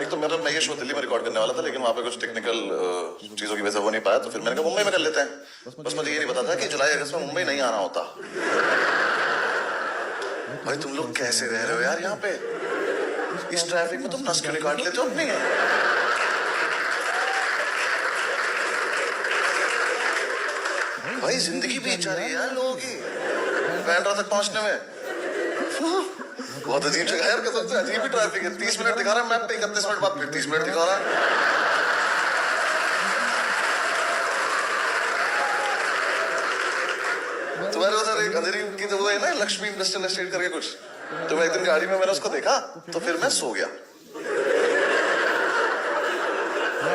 एक तो मैं ये शो दिल्ली में रिकॉर्ड करने वाला था, लेकिन वहाँ पे कुछ टेक्निकल चीजों की वजह से हो नहीं पाया, तो फिर मैंने कहा मुंबई में कर लेते हैं। बस मुझे ये नहीं पता था कि जुलाई अगस्त में मुंबई नहीं आना होता। भाई तुम लोग कैसे रह रहे हो यार यहाँ पे? इस ट्रैफिक में तुम नस क्यों नहीं काट लेते हो अपनी? भाई जिंदगी बीत जा रही है यार लोगों की बैंड्रा तक पहुंचने में। बहुत अजीब जगह है यार, कसम से अजीब ही ट्रैफिक है। 30 मिनट दिखा रहा है मैप पे, 31 मिनट बाद फिर 30 मिनट दिखा रहा है। तुम्हारे उधर एक अंधेरी की तो वो है ना, लक्ष्मी इंडस्ट्रियल एस्टेट करके कुछ, तो मैं एक दिन गाड़ी में मैंने उसको देखा तो फिर मैं सो गया।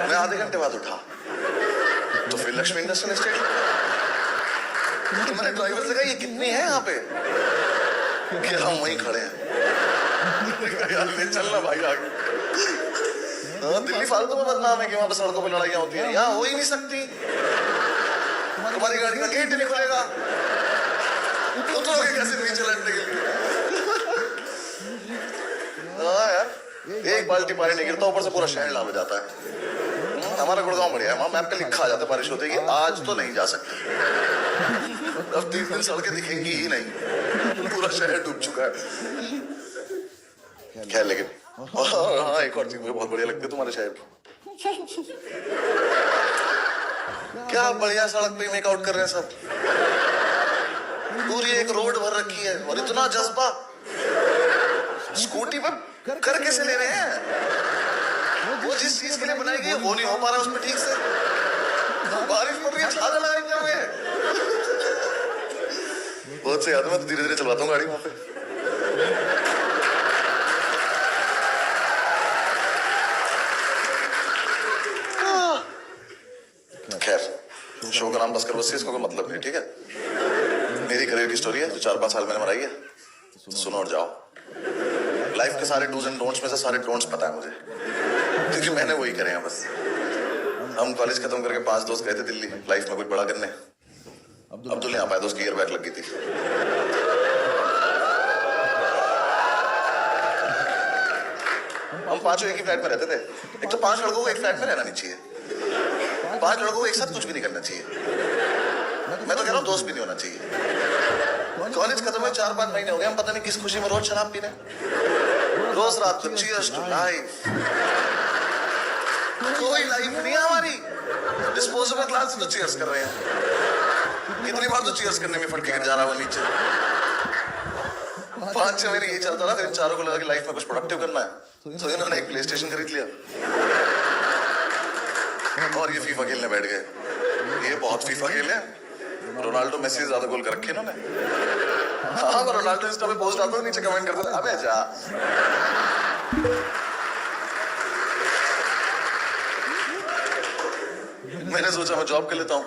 मैं आधे घंटे बाद उठा तो फिर लक्ष्मी इंडस्ट्रियल एस्टेट। तो मैंने ड्राइवर से कहा ये कितनी है यहाँ पे? कि हम वहीं खड़े हैं। यार ले चलना भाई आगे। दिल्ली फालतू में बदनाम है कि वहां पर सड़कों पे लड़ाइयां होती हैं, यहाँ हो ही नहीं सकती। तुम्हारी गाड़ी का गेट नहीं खुलेगा, उतरोगे कैसे नीचे लड़ने के लिए? हाँ यार, एक बाल्टी पानी नहीं गिरता, ऊपर से पूरा शहर लाभ जाता है। हमारा गुड़गांव बढ़िया है, वहां मैप पे लिखा आ जाता है बारिश होती है कि आज तो नहीं जा सकते। अब 3 दिन सड़कें दिखेंगी ही नहीं, पूरा शहर डूब चुका है। खैर लेकिन हाँ, एक और चीज मुझे बहुत बढ़िया लगती है तुम्हारे शहर की। क्या बढ़िया सड़क पे मेकआउट कर रहे हैं सब। पूरी एक रोड भर रखी है और इतना जज्बा। स्कूटी पे कर कैसे ले रहे हैं? वो जिस चीज के लिए बनाई गई वो नहीं हो पा रहा उसमें ठीक से। बारिश पड़ रही है, छाता लगा रहे हैं। बहुत से याद है, मैं तो धीरे धीरे चलवाता हूँ गाड़ी वहां पे। खैर शो का नाम बस कर, बस इसका कोई मतलब नहीं, ठीक है? मेरी करियर की स्टोरी है जो 4-5 साल मैंने बनाई है, सुनो और जाओ। लाइफ के सारे डूज एंड डोंट्स में से सारे डोंट्स पता है मुझे, क्योंकि मैंने वही करे हैं बस। हम कॉलेज खत्म करके 5 दोस्त गए थे दिल्ली लाइफ में कुछ बड़ा करने। अब्दुल नहीं आ पाया, दोस्त की ईयर बैक लग गई थी। हम पांचों एक ही फ्लैट में रहते थे। एक तो 5 लड़कों को एक फ्लैट में रहना नहीं चाहिए, 5 लड़कों को एक साथ कुछ भी नहीं करना चाहिए। मैं तो कह रहा हूँ दोस्त भी नहीं होना चाहिए। कॉलेज खत्म हुए 4-5 महीने हो गए, हम पता नहीं किस खुशी में रोज शराब पी रहे हैं, रोज रात को चीयर्स टू लाइफ। कोई लाइफ नहीं है हमारी, डिस्पोजेबल ग्लास से तो चीयर्स कर रहे हैं। कितनी बार तो चीयर्स करने में फटके गिर जा रहा है वो नीचे। 5-6 महीने ये चलता रहा, फिर चारों को लगा कि लाइफ में कुछ प्रोडक्टिव करना है, तो इन्होंने एक प्ले स्टेशन खरीद लिया और ये फीफा खेलने बैठ गए। ये बहुत फीफा खेले, रोनाल्डो मेसी से ज्यादा गोल कर रखे इन्होंने। हाँ, मैं रोनाल्डो इंस्टा पे पोस्ट डालता हूँ, नीचे कमेंट करते थे अबे जा। मैंने सोचा मैं जॉब कर लेता हूँ,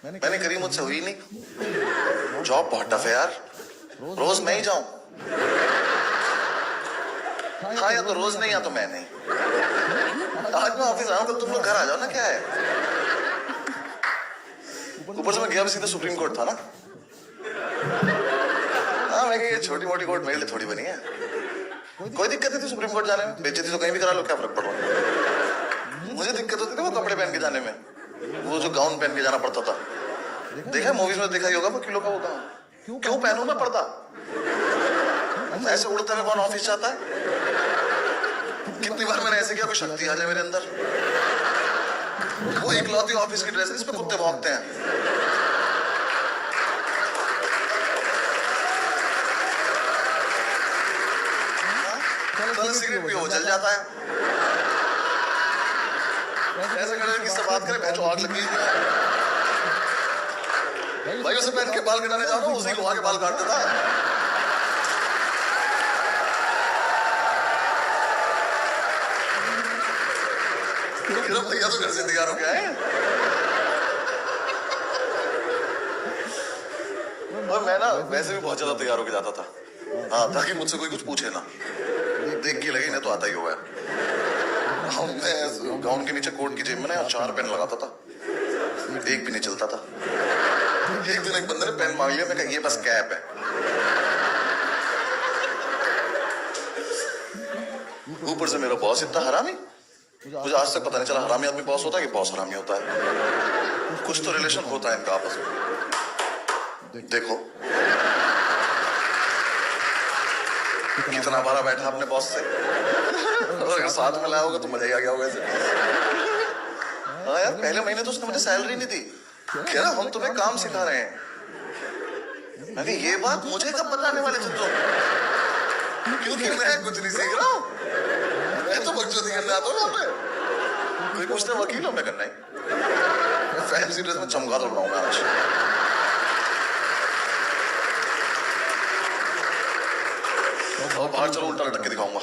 मैंने करी, मुझसे हुई नहीं। जॉब बहुत टफ है यार, रोज मैं ही जाऊं। हाँ, या तो रोज नहीं या तो मैं नहीं। आज मैं ऑफिस आया हूं, कल तुम लोग घर आ जाओ ना, क्या है? ऊपर से मैं गया भी सीधा सुप्रीम कोर्ट था ना। हाँ, मैं ये छोटी मोटी कोर्ट मेरे लिए थोड़ी बनी है। कोई दिक्कत नहीं थी सुप्रीम कोर्ट जाने में, बेइज्जती तो कहीं भी करा लो, क्या फर्क पड़ रहा। मुझे दिक्कत होती थी वो कपड़े पहन के जाने में, वो जो गाउन पहन के जाना पड़ता था। देखा मूवीज में देखा ही होगा, वो किलो का वो गाउन क्यों पहनूं मैं पर्दा? ऐसे उड़ते हुए कौन ऑफिस जाता है? कितनी बार मैंने ऐसे किया कोई शक्ति आ जाए मेरे अंदर। वो इकलौती ऑफिस की ड्रेस, इस पे कुत्ते भौंकते हैं। सिगरेट भी हो जल जाता है। ऐसे खड़े किससे बात करें, भैंचो आग लगी है। भाई उसे पहन के बाल कटाने जाओ ना, उसी को आके बाल काट देता है। भैया तो घर से तैयार हो गया है। और मैं ना वैसे भी बहुत ज्यादा तैयार होके जाता था, हाँ, ताकि मुझसे कोई कुछ पूछे ना, देख के लगे ना तो आता ही हुआ है। मैं गाउन के नीचे कोट की जेब में ना 4 पेन लगाता था, एक भी नहीं चलता था। एक दिन एक बंदे ने पेन मांग लिया, मैं कहा ये बस कैप है। ऊपर से मेरा बॉस इतना हरामी, मुझे आज तक पता नहीं चला हरामी आदमी बॉस होता है कि बॉस हरामी होता है। कुछ तो रिलेशन होता है इनका आपस में। देखो कितना बारा बैठा अपने बॉस से, अगर साथ में लाया होगा तो मजा ही आ गया होगा इसे। हाँ यार, पहले महीने तो उसने मुझे सैलरी नहीं दी, कह रहा हम तुम्हें काम सिखा रहे हैं। मैंने ये बात मुझे कब बताने वाले थे तुम? क्योंकि मैं कुछ नहीं सीख रहा हूँ, मैं तो बकचोदी करने आता हूँ यहाँ पे। कोई पूछता है वकील हो, मैं करना ही फैंसी ड्रेस में चमगादड़ बनाऊंगा आज। और बाहर चलो उल्टा लटक के दिखाऊंगा।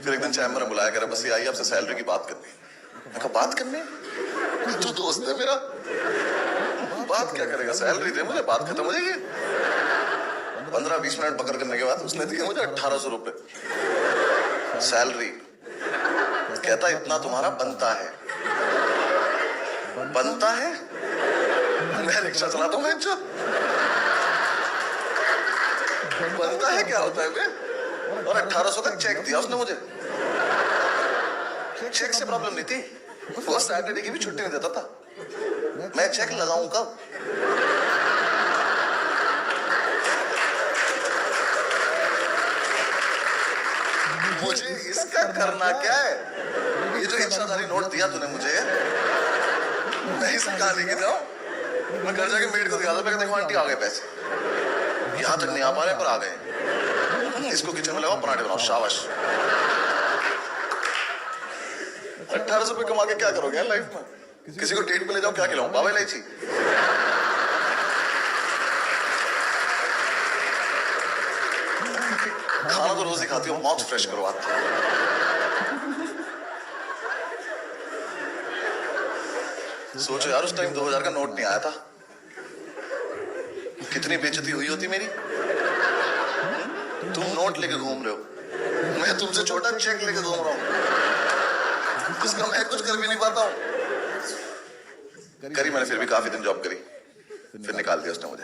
फिर एक दिन चैम्बर में बुलाया, कह बस ये आई आपसे सैलरी की बात करनी। मैं कहा बात करनी? तो दोस्त है मेरा, बात क्या करेगा, सैलरी दे मुझे, बात खत्म हो जाएगी। 15-20 मिनट बकर करने के बाद उसने दिया मुझे 1800 रुपए सैलरी। कहता इतना तुम्हारा बनता है। बनता है? मैं रिक्शा चलाता हूँ, बनता है क्या होता है बे? और 1800 का चेक दिया उसने मुझे। चेक से प्रॉब्लम नहीं थी, वो सैटरडे की भी छुट्टी नहीं देता था। मैं चेक लगाऊं कब? मुझे इसका करना क्या है? ये जो इच्छाधारी नोट दिया तूने मुझे, मैं इसे कहाँ लेके जाऊं? मैं घर जाके मेड को दिखा दूं, देखो आंटी आ गए पैसे। यहाँ तक नहीं आ पा रहे पर आ गए। इसको किचन में लगाओ, पराठे बनाओ, शाबाश। 1800 रुपए कमा के क्या करोगे यार लाइफ में? किसी को डेट पे ले जाओ, क्या खिलाऊं? बाबा इलायची। खाना तो रोज ही खाती हूँ, माउथ फ्रेश करवाती हूँ। सोचो यार, उस टाइम 2000 का नोट नहीं आया था, कितनी बेइज्जती हुई होती मेरी। तुम नोट लेके घूम रहे हो, मैं तुमसे छोटा चेक लेके घूम रहा हूँ, उसका मैं कुछ कर भी नहीं पाता हूँ। करी मैंने, फिर भी काफी दिन जॉब करी, फिर निकाल दिया उसने मुझे।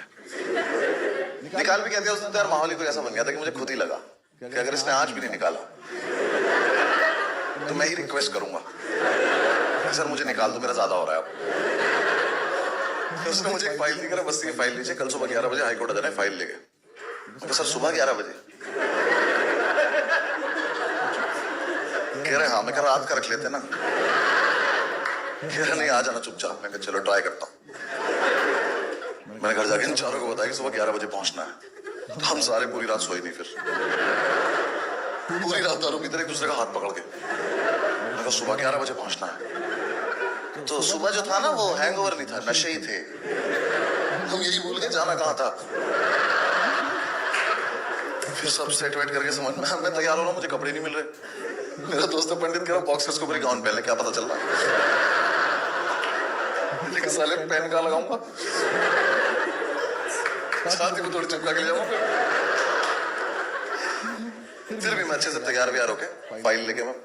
निकाल भी क्या दिया उसने तो यार, माहौल ही कोई ऐसा बन गया था कि मुझे खुद ही लगा कि अगर इसने आज भी नहीं निकाला तो मैं ही रिक्वेस्ट करूंगा सर मुझे निकाल दो, मेरा ज्यादा हो रहा है अब। तो उसने मुझे एक फाइल दी, कह रहा बस ये फाइल लीजिए, कल सुबह 11 बजे हाईकोर्ट आ जाना है फाइल लेके। तो सर सुबह 11 बजे? कह रहे हाँ। मैं कह रहा रात का रख लेते ना। कह रहा नहीं, आ जाना चुपचाप। मैं कहा चलो ट्राई करता हूँ। मैंने घर जाके इन चारों को बताया कि सुबह 11 बजे पहुंचना है। तो हम सारे पूरी रात सोए नहीं, फिर पूरी रात दारू पीते एक दूसरे का हाथ पकड़ के। मैंने कहा सुबह 11 बजे पहुंचना है। तो सुबह जो था ना वो हैंगओवर नहीं था, नशे ही थे। हम यही भूल गए जाना कहाँ था। फिर सब सेट वेट करके समझ में मैं तैयार हो रहा हूँ, मुझे कपड़े नहीं मिल रहे। मेरा दोस्त पंडित कह रहा बॉक्सर्स को पूरी गाउन पहन ले, क्या पता चल रहा। लेकिन साले पेन कहाँ लगाऊंगा, छाती को थोड़ी चिपका के ले जाऊंगा। फिर भी मैं अच्छे से तैयार व्यार होके फाइल लेके मैं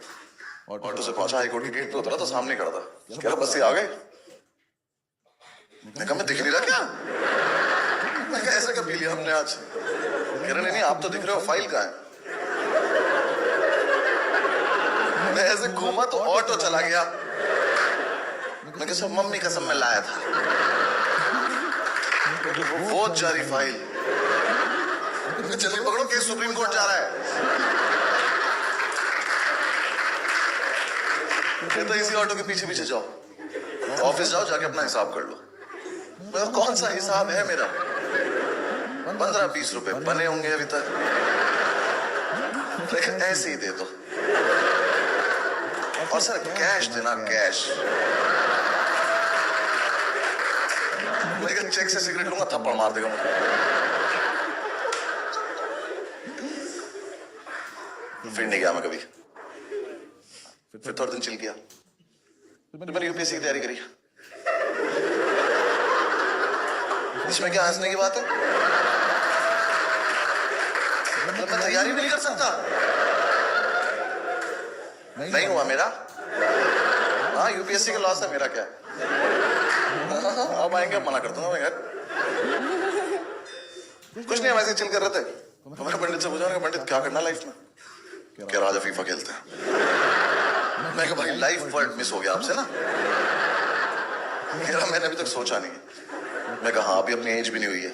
ऑटो से पहुंचा, हाईकोर्ट के गेट पे उतरा तो सामने खड़ा था। कह रहा बस ये आ गए। मैं कहा मैं दिख नहीं रहा क्या? मैं कहा ऐसा क्या पी लिया हमने आज? कह रहा नहीं आप तो दिख रहे हो, फाइल कहाँ है? मैं ऐसे घूमा तो ऑटो चला गया। मैं कहा मम्मी कसम में लाया था वो जारी फाइल। जल्दी पकड़ो, केस सुप्रीम कोर्ट जा रहा है। तो इसी ऑटो के पीछे पीछे जाओ, ऑफिस जाओ, जाके अपना हिसाब कर लो। मैं कौन सा हिसाब है मेरा? 15-20 रुपए बने होंगे अभी तक। लेकिन ऐसे ही दे दो। और सर कैश देना, कैश। लेकिन चेक से सिगरेट लूंगा, थप्पड़ मार देगा मुझे। फिर नहीं गया मैं कभी। फिर थोड़े दिन चिल किया। फिर मैंने यूपीएससी की तैयारी करी। इसमें क्या हंसने की बात है? मैं तैयारी भी नहीं कर सकता। नहीं हुआ मेरा। हाँ यूपीएससी का लॉस है, मेरा क्या? अब आएंगे, मना कर दूंगा मैं घर। कुछ नहीं, वैसे चिल कर रहे थे। तो मैंने पंडित से पूछा, पंडित क्या करना लाइफ में? क्या राजा फीफा खेलते हैं। मैं कहा भाई लाइफ वर्ड मिस हो गया आपसे ना। मैंने अभी तक सोचा नहीं। मैं कहा हाँ, अभी अपनी एज भी नहीं हुई है।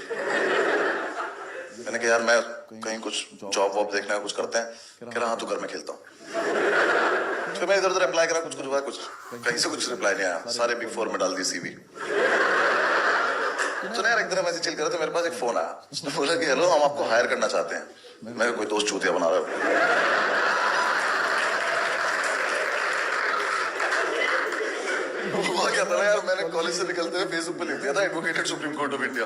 मैंने कहा यार मैं कहीं कुछ जॉब वॉब देखना है, कुछ करते हैं। कह रहा हाँ तू घर में खेलता हूँ। फिर मैं इधर उधर अप्लाई करा, कुछ हुआ, कुछ कहीं से कुछ रिप्लाई नहीं आया। सारे बिग फोर में डाल दी सीवी। तो यार एक दिन मैं चिल कर रहा था, मेरे पास एक फोन आया। उसने बोला कि हेलो हम आपको हायर करना चाहते हैं। मैं कोई दोस्त चूतिया बना रहा हूँ। हुआ क्या था ना यार, मैंने कॉलेज से निकलते हुए फेसबुक पे लिख दिया था advocated supreme court of India.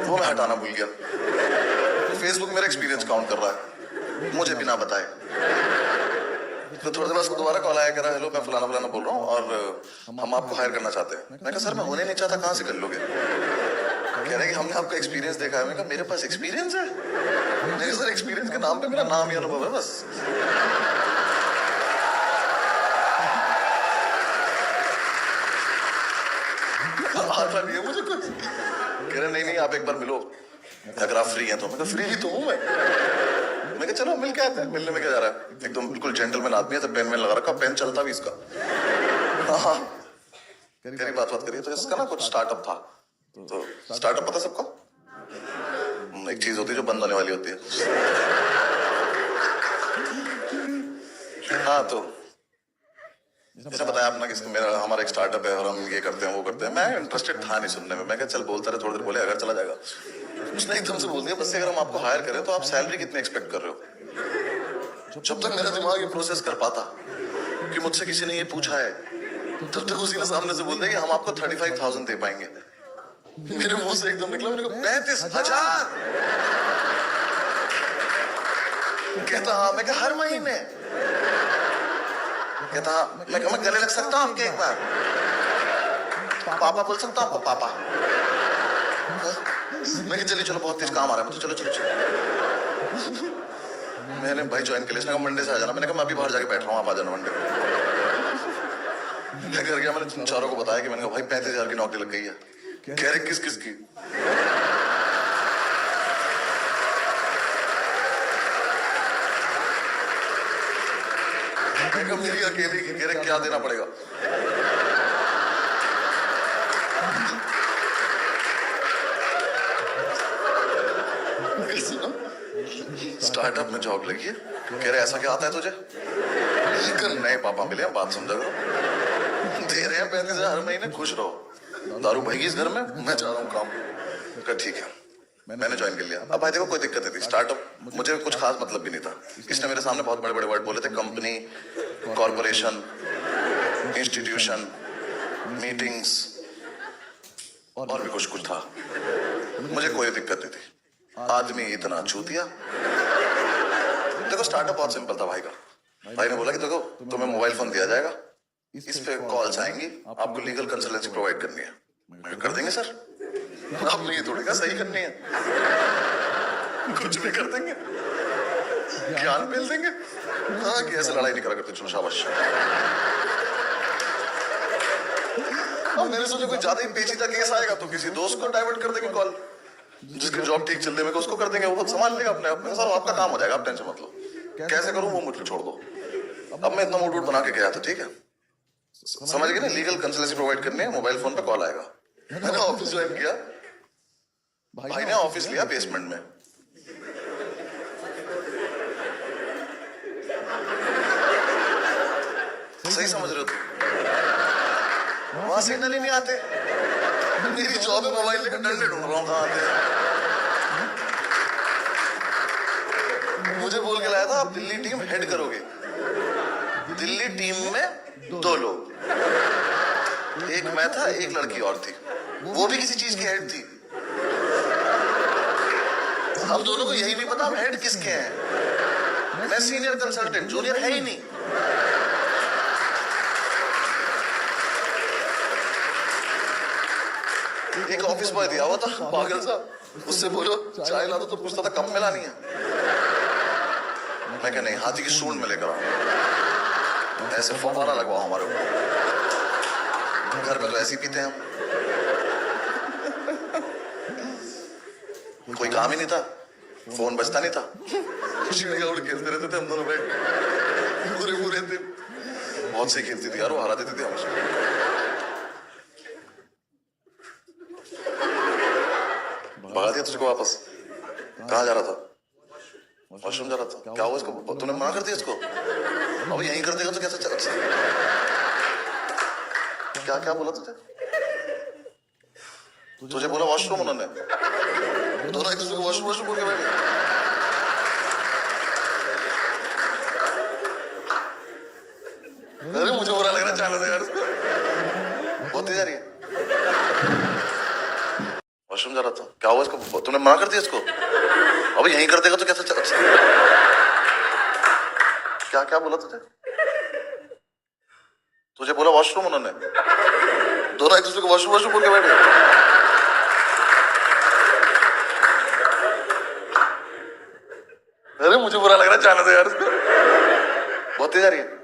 वो मैं हटाना भूल गया। फेसबुक मेरा एक्सपीरियंस काउंट कर रहा है मुझे बिना बताए। तो थोड़ी देर बाद दोबारा कॉल आया, कह रहा हेलो मैं फलाना फलाना बोल रहा हूँ और हम आपको हायर करना चाहते हैं। मैं कहा सर मैं होने नहीं चाहता, कहाँ से कर लोगे? कह रहे कि हमने आपका एक्सपीरियंस देखा है। मैं कहा मेरे पास एक्सपीरियंस है? नहीं सर, एक्सपीरियंस के नाम पे मेरा नाम ही अनुभव है बस। आता नहीं है मुझे कुछ। कह रहे नहीं आप एक बार मिलो अगर आप फ्री हैं तो। मैं कहा फ्री ही तो हूँ मैं कहा चलो मिल के आते हैं। मिलने में क्या जा रहा है, एकदम बिल्कुल जेंटलमैन आदमी है, तो पेन में लगा रखा, पेन चलता भी इसका। हाँ करी बात करिए। तो इसका ना कुछ स्टार्टअप था। तो स्टार्टअप पता सबको, एक चीज होती है जो बंद होने वाली होती है। हाँ तो जैसे बताया आपने कि मेरा हमारा एक स्टार्टअप है और हम ये करते हैं वो करते हैं। मैं इंटरेस्टेड था नहीं सुनने में। मैं क्या चल बोलता रहे, थोड़ी देर बोले अगर चला जाएगा। उसने एकदम से बोल दिया बस अगर हम आपको हायर करें तो आप सैलरी कितनी एक्सपेक्ट कर रहे हो? जब तक मेरा दिमाग ये प्रोसेस कर पाता कि मुझसे किसी ने ये पूछा है, तब तक उसी ने सामने से बोल दिया कि हम आपको 35,000 दे पाएंगे। मेरे मुंह से एकदम निकला, मैंने कहा 35,000। कहता हाँ। मैं कहा हर महीने? कहता हाँ। मैं गले लग सकता हूँ आपके एक बार? पापा बोल सकता हूँ आपको पापा? मैं चलिए चलो बहुत तेज काम आ रहा है मुझे, चलो चलो चलो। मैंने भाई ज्वाइन कर लिया। मंडे से आ जाना। मैंने कहा मैं अभी बाहर जाके बैठ रहा हूँ, आप आ जाना मंडे को। मैं घर गया, मैंने चारों को बताया कि मैंने कहा भाई 35,000 की नौकरी लग गई है। कह रहे किस किस की? मेरी अकेली की। कह रहे क्या देना पड़ेगा? स्टार्टअप में जॉब लगी है। कह रहे ऐसा क्या आता है तुझे? नए पापा मिले हैं, बात समझा करो। दे रहे हैं 35,000 हर महीने, खुश रहो। दारू भाई इस घर में, मैं चाह रहा हूँ काम। ठीक है मैंने ज्वाइन कर लिया। अब भाई देखो कोई दिक्कत नहीं थी। स्टार्टअप मुझे कुछ खास मतलब भी नहीं था। इसने मेरे सामने बहुत बड़े बड़े वर्ड बोले थे, कंपनी, कॉर्पोरेशन, इंस्टीट्यूशन, मीटिंग्स और भी कुछ था। मुझे कोई दिक्कत नहीं थी। आदमी इतना चूतिया। देखो स्टार्टअप बहुत सिंपल था भाई का। भाई ने बोला कि देखो तुम्हें मोबाइल फोन दिया जाएगा, इस पे कॉल्स आएंगी, आपको लीगल कंसल्टेंसी प्रोवाइड करनी है। मैं कर देंगे सर। आपने ये थोड़ी कहा सही करनी है, कुछ भी कर देंगे, ज्ञान मिल देंगे। हाँ कि ऐसे लड़ाई नहीं करा करते, चलो शाबाश। अब मैंने सोचा कोई ज्यादा ही पेचीदा केस आएगा तो किसी दोस्त को डाइवर्ट कर देंगे कॉल, जिसकी जॉब ठीक चल रही है उसको कर देंगे, वो खुद संभाल लेगा अपने आप में। सर आपका काम हो जाएगा, आप टेंशन मत लो। कैसे करूं वो मुझे छोड़ दो। अब मैं इतना मूड बना के गया था, ठीक है समझ गए ना, लीगल कंसल्टेंसी प्रोवाइड करनी है, मोबाइल फोन पे कॉल आएगा। मैंने ऑफिस ज्वाइन किया। भाई ने ऑफिस लिया बेसमेंट में। सही समझ रहे हो तुम? वहां सिग्नल ही नहीं आते। मेरी जॉब है मोबाइल लेकर डंडे ढूंढ रहा हूँ कहाँ आते। मुझे बोल के लाया था आप दिल्ली टीम हेड करोगे। दिल्ली टीम में 2 लोग, एक मैं था, एक लड़की और थी, वो भी किसी चीज की हेड थी। अब दोनों को यही नहीं पता हम हेड किसके हैं। मैं सीनियर कंसल्टेंट, जूनियर है ही नहीं। एक ऑफिस बॉय दिया हुआ था पागल सा, उससे बोलो चाय ला दो तो पूछता था कप में लानी है। मैं कहा नहीं, हाथी की सूंड में लेकर आओ, ऐसे फव्वारा लगवाओ हमारे ऊपर। घर में तो ऐसे ही पीते हैं हम। कोई काम ही नहीं था, फोन बजता नहीं था, चिड़िया उड़ खेलते रहते थे हम दोनों बैठ पूरे पूरे दिन। बहुत सही खेलती थी यार वो, हरा देती थी हमेशा। भगा दिया तुझको वापस? कहाँ जा रहा था? वॉशरूम जा रहा था? क्या हुआ इसको? तूने मना कर दिया इसको? अब यहीं कर देगा तो कैसे चल? क्या क्या बोला तुझे? तुझे बोला वॉशरूम उन्होंने? दोनों एक दूसरे को वॉशरूम वॉशरूम बोल के बैठे। अरे मुझे बुरा लग रहा है, चालू यार इसको। बहुत तेज आ रही है। वॉशरूम जा रहा था? क्या हुआ इसको? तूने मना कर दिया इसको? अब यहीं कर देगा तो कैसे चल? क्या क्या बोला तुझे? तुझे बोला वॉशरूम उन्होंने? दोनों एक दूसरे को वॉशरूम वॉशरूम बोल के बैठे। अरे मुझे बुरा लग रहा है, जाने दो यार इसको। बहुत तेज आ रही है।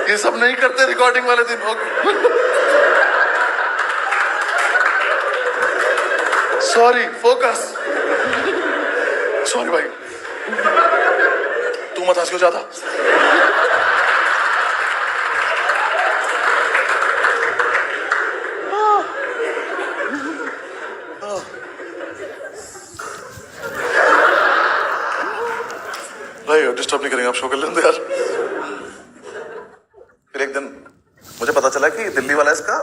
ये सब नहीं करते रिकॉर्डिंग वाले दिन। Sorry, focus. सॉरी भाई, तू मत हंस क्यों ज्यादा? भाई डिस्टर्ब नहीं करेंगे, आप शो कर लेंगे यार। फिर एक दिन मुझे पता चला कि दिल्ली वाला इसका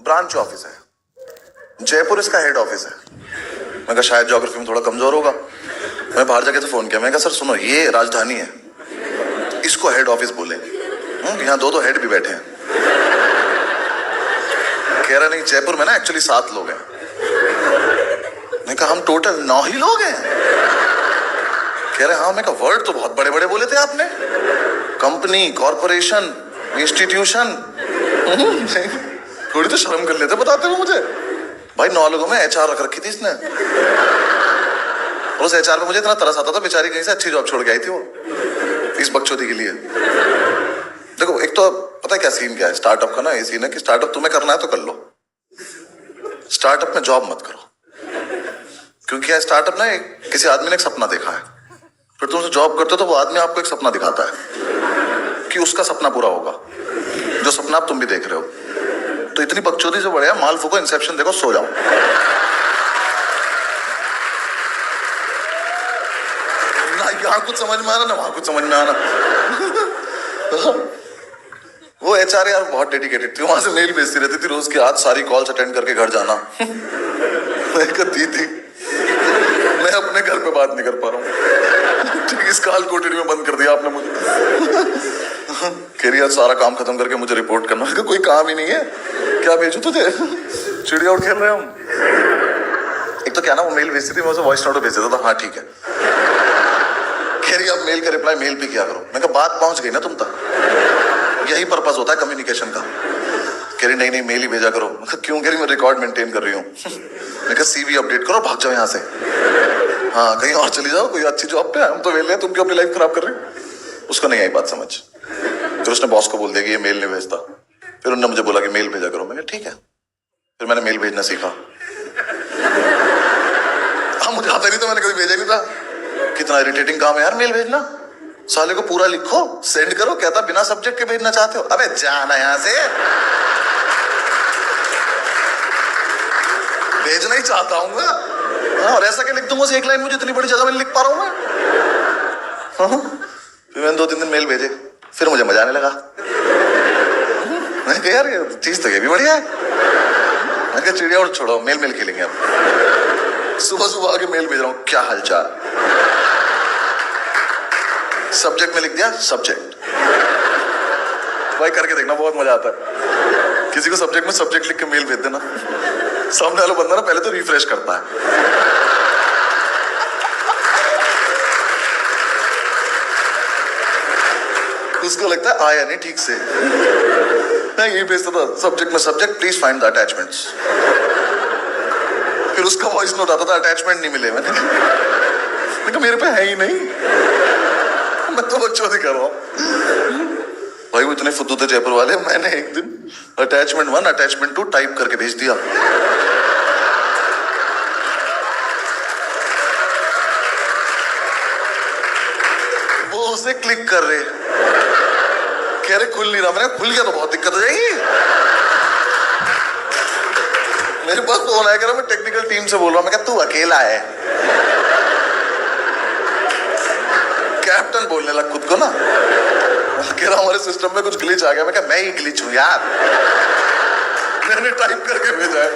ब्रांच ऑफिस है, जयपुर इसका हेड ऑफिस है। मैं कहा शायद ज्योग्राफी में थोड़ा कमजोर होगा। मैं बाहर जाके तो फोन किया, मैं कहा सर सुनो, ये राजधानी है, इसको हेड ऑफिस बोले। यहाँ दो हेड भी बैठे हैं। कह रहा नहीं, जयपुर में ना एक्चुअली 7 लोग हैं। मैं कहा हम टोटल 9 ही लोग हैं। कह रहे हाँ। मैं कहा वर्ड तो बहुत बड़े बड़े बोले थे आपने, कंपनी, कॉर्पोरेशन, इंस्टीट्यूशन। थोड़ी तो शर्म कर लेते बताते हुए मुझे। भाई 9 लोगों में HR रख रखी थी इसने। और उस HR में मुझे इतना तरस आता था, बेचारी कहीं से अच्छी जॉब छोड़ के आई थी वो इस बकचोदी के लिए। देखो एक तो पता है क्या सीन क्या है स्टार्टअप का ना, ये सीन है कि स्टार्टअप तुम्हें करना है तो कर लो, स्टार्टअप में जॉब मत करो। क्योंकि क्या स्टार्टअप ना किसी आदमी ने एक सपना देखा है, फिर तुम जॉब करते हो तो वो आदमी आपको एक सपना दिखाता है कि उसका सपना पूरा होगा, जो सपना आप तुम भी देख रहे हो। तो इतनी बकचोदी से बढ़िया माल फूको, इंसेप्शन देखो, सो जाओ। ना यहाँ कुछ समझ में आना, ना वहां कुछ समझ में आना। वो HR यार बहुत डेडिकेटेड थी, वहां से मेल भेजती रहती थी रोज की, आज सारी कॉल्स अटेंड करके घर जाना। मैं कहती थी मैं अपने घर पे बात नहीं कर पा रहा हूँ। ठीक, इस काल कोठरी में बंद कर दिया आपने मुझे। कह रही सारा काम खत्म करके मुझे रिपोर्ट करना। कोई काम ही नहीं है, क्या भेजू तुझे? चिड़िया उड़ खेल रहे हम। एक तो क्या ना वो मेल भेजती थी, मैं उसे वॉइस नोट भेज देता था, हाँ ठीक है। कह रही आप मेल का रिप्लाई मेल पे किया करो। मैं कहा बात पहुंच गई ना तुम तक, यही पर्पस होता है कम्युनिकेशन का। कह रही नहीं मेल ही भेजा करो। मैं कहा क्यों? कह रही मैं रिकॉर्ड मेंटेन कर रही हूँ। मैं कहा CV अपडेट करो, भाग जाओ यहाँ से। हाँ कहीं और चली जाओ, कोई अच्छी जॉब पे। हम तो वेले हैं, तुम क्यों अपनी लाइफ खराब कर रहे हो? उसको नहीं आई बात समझ। फिर उसने बॉस को बोल दिया कि ये मेल नहीं भेजता। फिर उन्होंने मुझे बोला कि मेल भेजा करो। मैंने ठीक है। फिर मैंने मेल भेजना सीखा। हाँ मुझे आता नहीं था, मैंने कभी भेजा नहीं था। कितना इरिटेटिंग काम है यार मेल भेजना। साले को पूरा लिखो, सेंड करो। कहता बिना सब्जेक्ट के भेजना चाहते हो? अबे जाना यहाँ से। भेजना ही चाहता हूँ मैं। और ऐसा क्या लिख दूंगा एक लाइन, मुझे इतनी बड़ी जगह में लिख पा रहा हूँ मैं। फिर मैंने 2-3 दिन मेल भेजे, फिर मुझे मजा आने लगा। मैं कहा यार ये चीज तो ये भी बढ़िया है। मैं कहा चिड़िया और छोड़ो, मेल खेलेंगे अब। सुबह सुबह आके मेल भेज रहा हूँ, क्या हालचाल। सब्जेक्ट में लिख दिया सब्जेक्ट। भाई करके देखना, बहुत मजा आता है। किसी को सब्जेक्ट में सब्जेक्ट लिख के मेल भेज देना, सामने वाला बंदा ना पहले तो रिफ्रेश करता है। उसको लगता है आया नहीं ठीक से। मैं यही भेजता था सब्जेक्ट में subject please find the attachments. फिर उसका वॉइस नोट आता था अटैचमेंट नहीं मिले। मैंने लेकिन मेरे पे है ही नहीं, मैं तो बकचोदी कर रहा हूँ। भाई वो इतने फुद्दू थे जयपुर वाले, मैंने एक दिन अटैचमेंट 1 अटैचमेंट 2 टाइप करके भेज दिया। वो उसे क्लिक कर रहे, कह रहे खुल नहीं रहा। मैंने खुल गया तो बहुत दिक्कत हो जाएगी। मेरे पास फोन आया, कह रहा मैं टेक्निकल टीम से बोल रहा हूं। मैं कहा तू अकेला है? कैप्टन बोलने लग खुद को ना। कह रहा हमारे सिस्टम में कुछ ग्लिच आ गया। मैं कहा मैं ही ग्लिच हूं यार, मैंने टाइप करके भेजा है।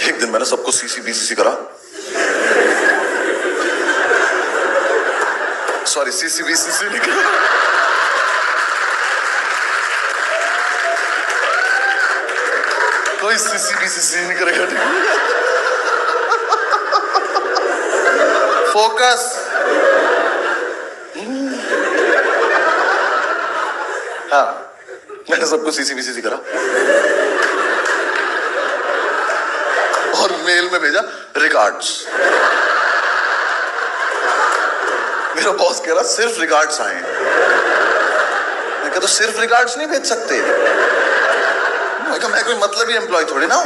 एक दिन मैंने सबको सीसी बीसीसी करा, सॉरी सीसी बीसीसी नहीं करा, कोई सीसी बीसीसी नहीं करेगा, ठीक है? फोकस। हाँ, मैंने सबको सीसी बीसीसी करा और मेल में भेजा रिगार्ड्स। मेरा बॉस कह रहा सिर्फ रिगार्ड्स आए। मैं कहा तो सिर्फ रिगार्ड्स नहीं भेज सकते। मैं कहा मैं कोई मतलब ही एम्प्लॉय थोड़ी ना हूं।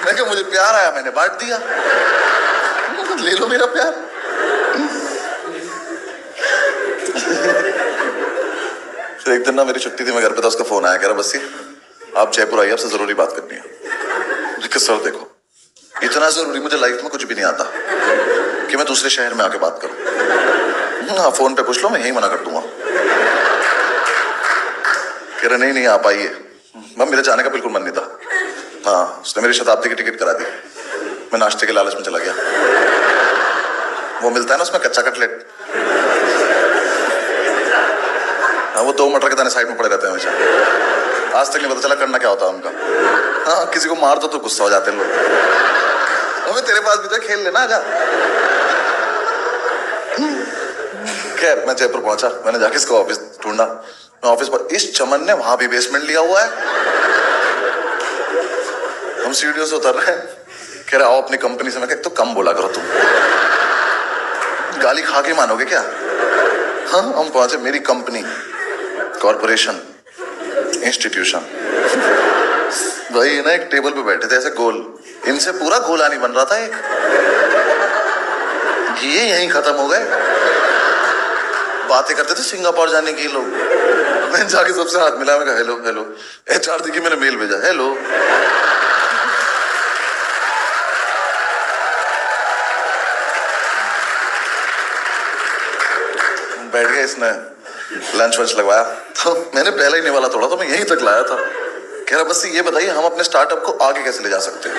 मैं कहा मुझे प्यार आया, मैंने बांट दिया, ले लो मेरा प्यार। फिर एक दिन ना मेरी छुट्टी थी, मैं घर पे था, उसका फोन आया, कह रहा बस आप जयपुर आइए, आपसे जरूरी बात करनी है। सर देखो इतना जरूरी मुझे लाइफ में कुछ भी नहीं आता कि मैं दूसरे शहर में आके बात करूं। हाँ फोन पे पूछ लो, मैं यही मना कर दूंगा। कह रहे नहीं आप आइए। मैं मेरे जाने का बिल्कुल मन नहीं था। हाँ उसने मेरी शताब्दी की टिकट करा दी। मैं नाश्ते के लालच में चला गया। वो मिलता है ना उसमें कच्चा कटलेट, हाँ वो 2 मटर के दाने साइड में पड़े रहते हैं हमेशा। आज तक नहीं पता चला करना क्या होता है उनका। हाँ किसी को मार दो तो गुस्सा हो जाते हैं लोग। हमें तेरे पास भी तो खेल लेना आजा। खैर मैं जयपुर पहुंचा, मैंने जाके इसका ऑफिस ढूंढा। मैं ऑफिस पर, इस चमन ने वहां भी बेसमेंट लिया हुआ है। हम सीढ़ियों से उतर रहे हैं, कह रहे आओ अपनी कंपनी से। मैं कह तो कम बोला करो तुम, गाली खा के मानोगे क्या? हाँ हम पहुंचे, मेरी कंपनी, कॉर्पोरेशन, इंस्टीट्यूशन। भाई ना एक टेबल पे बैठे थे ऐसे गोल, इनसे पूरा गोला नहीं बन रहा था एक, ये यहीं खत्म हो गए। बातें करते थे सिंगापुर जाने की लोग। मैं जाके सबसे हाथ मिला, मैं कहा हेलो हेलो। एचआर देखी, मैंने मेल भेजा हेलो। बैठ गए, इसने लंच वंच लगवाया, तो मैंने पहले ही निवाला तोड़ा, तो मैं यहीं तक लाया था। कह रहा बस ये बताइए हम अपने स्टार्टअप को आगे कैसे ले जा सकते हैं।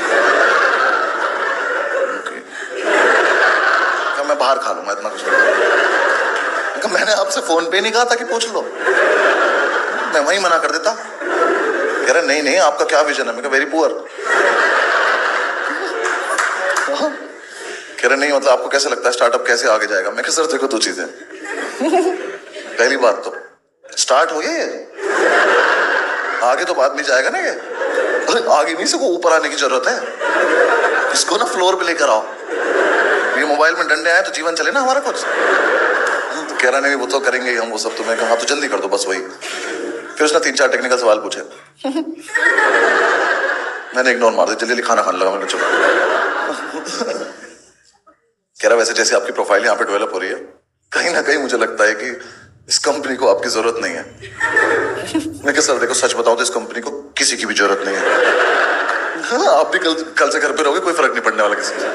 मैं बाहर खा लूंगा, इतना कुछ नहीं। मैंने आपसे फोन पे नहीं कहा था कि पूछ लो, मैं वहीं मना कर देता। कह रहा नहीं आपका क्या विजन है? मैं कहा वेरी पुअर। कह रहा नहीं मतलब आपको कैसे लगता है स्टार्टअप कैसे आगे जाएगा? मैं कहा सर देखो 2 चीजें। पहली बात तो स्टार्ट हो गया, आगे तो बाद में जाएगा ना। ये आगे नहीं, इसको ऊपर आने की जरूरत है। इसको ना फ्लोर पे लेकर आओ। ये मोबाइल में डंडे आए तो जीवन चले ना हमारा कुछ। तो कह रहा नहीं वो तो करेंगे ही हम वो सब। तो मैं कहा तो जल्दी कर दो बस वही। फिर उसने 3-4 टेक्निकल सवाल पूछे। मैंने इग्नोर मार दिया, जल्दी खाना खाने लगा। मैंने चलो। कह रहा वैसे जैसे आपकी प्रोफाइल यहाँ पे डेवलप हो रही है, कहीं ना कहीं मुझे लगता है कि इस कंपनी को आपकी जरूरत नहीं है। मैं कहा सर देखो सच बताऊं तो इस कंपनी को किसी की भी जरूरत नहीं है। हाँ, आप भी कल से घर पे रहोगे, कोई फर्क नहीं पड़ने वाला किसी से।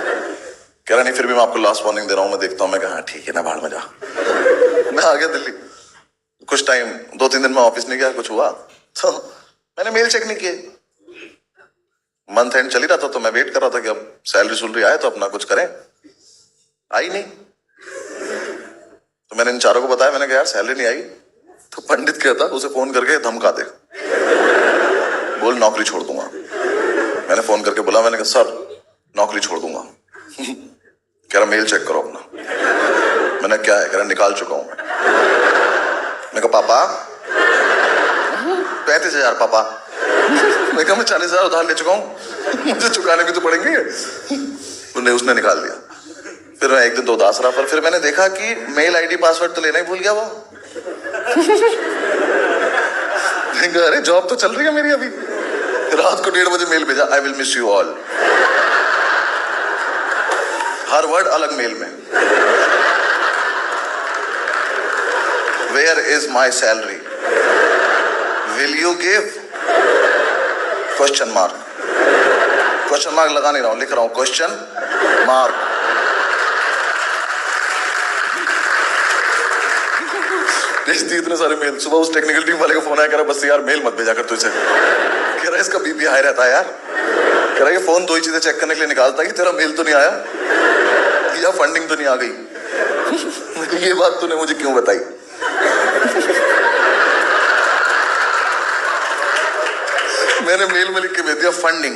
कह रहा नहीं फिर भी मैं आपको लास्ट वार्निंग दे रहा हूँ, मैं देखता हूँ। मैं कहा ठीक है ना, बाहर में जा। मैं आ गया दिल्ली। कुछ टाइम 2-3 दिन में ऑफिस नहीं गया, कुछ हुआ तो मैंने मेल चेक नहीं किए। मंथ एंड चल ही रहा था, तो मैं वेट कर रहा था कि अब सैलरी आए तो अपना कुछ करें। आई नहीं, तो मैंने इन चारों को बताया। मैंने कहा यार सैलरी नहीं आई। तो पंडित कहता उसे फोन करके धमका दे, बोल नौकरी छोड़ दूंगा। मैंने फोन करके बोला, मैंने कहा सर नौकरी छोड़ दूंगा। कह रहा मेल चेक करो अपना। मैंने क्या है? कह रहा निकाल चुका हूं मैं। कहा पापा 35,000 पापा। मैं कहा मैं 40,000 उधार ले चुका हूँ, मुझे चुकाने भी तो पड़ेंगे। उसने निकाल दिया। फिर मैं एक दिन तो उदास रहा, पर फिर मैंने देखा कि मेल आईडी पासवर्ड तो लेना ही भूल गया वो। अरे जॉब तो चल रही है मेरी अभी। रात को 1:30 बजे मेल भेजा, I will miss you all. हर वर्ड अलग मेल में। Where is my salary, will you give, question mark. Question mark लगा नहीं रहा हूं, लिख रहा हूं क्वेश्चन मार्क। भेजती इतने सारे मेल। सुबह उस टेक्निकल टीम वाले का फोन आया, कह रहा बस यार मेल मत भेजा कर तुझे। कह रहा इसका बीपी हाई रहता है यार। कह रहा ये फोन 2 ही चीजें चेक करने के लिए निकालता है कि तेरा मेल तो नहीं आया या फंडिंग तो नहीं आ गई। ये बात तूने मुझे क्यों बताई? मैंने मेल में लिख के भेज दिया फंडिंग।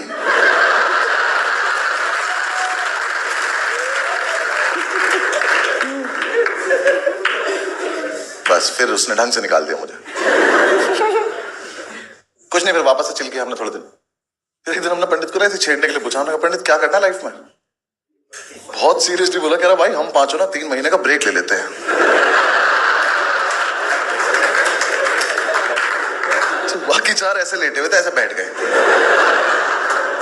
बस फिर उसने ढंग से निकाल दिया मुझे। कुछ नहीं, फिर वापस से चिल किया हमने थोड़े दिन। फिर एक दिन हमने पंडित को ऐसे छेड़ने के लिए पूछा, हमने कहा पंडित क्या करना है लाइफ में? बहुत सीरियसली बोला, कह रहा भाई हम पांचों ना 3 महीने का ब्रेक ले लेते हैं। तो बाकी 4 ऐसे लेटे हुए थे, ऐसे बैठ गए।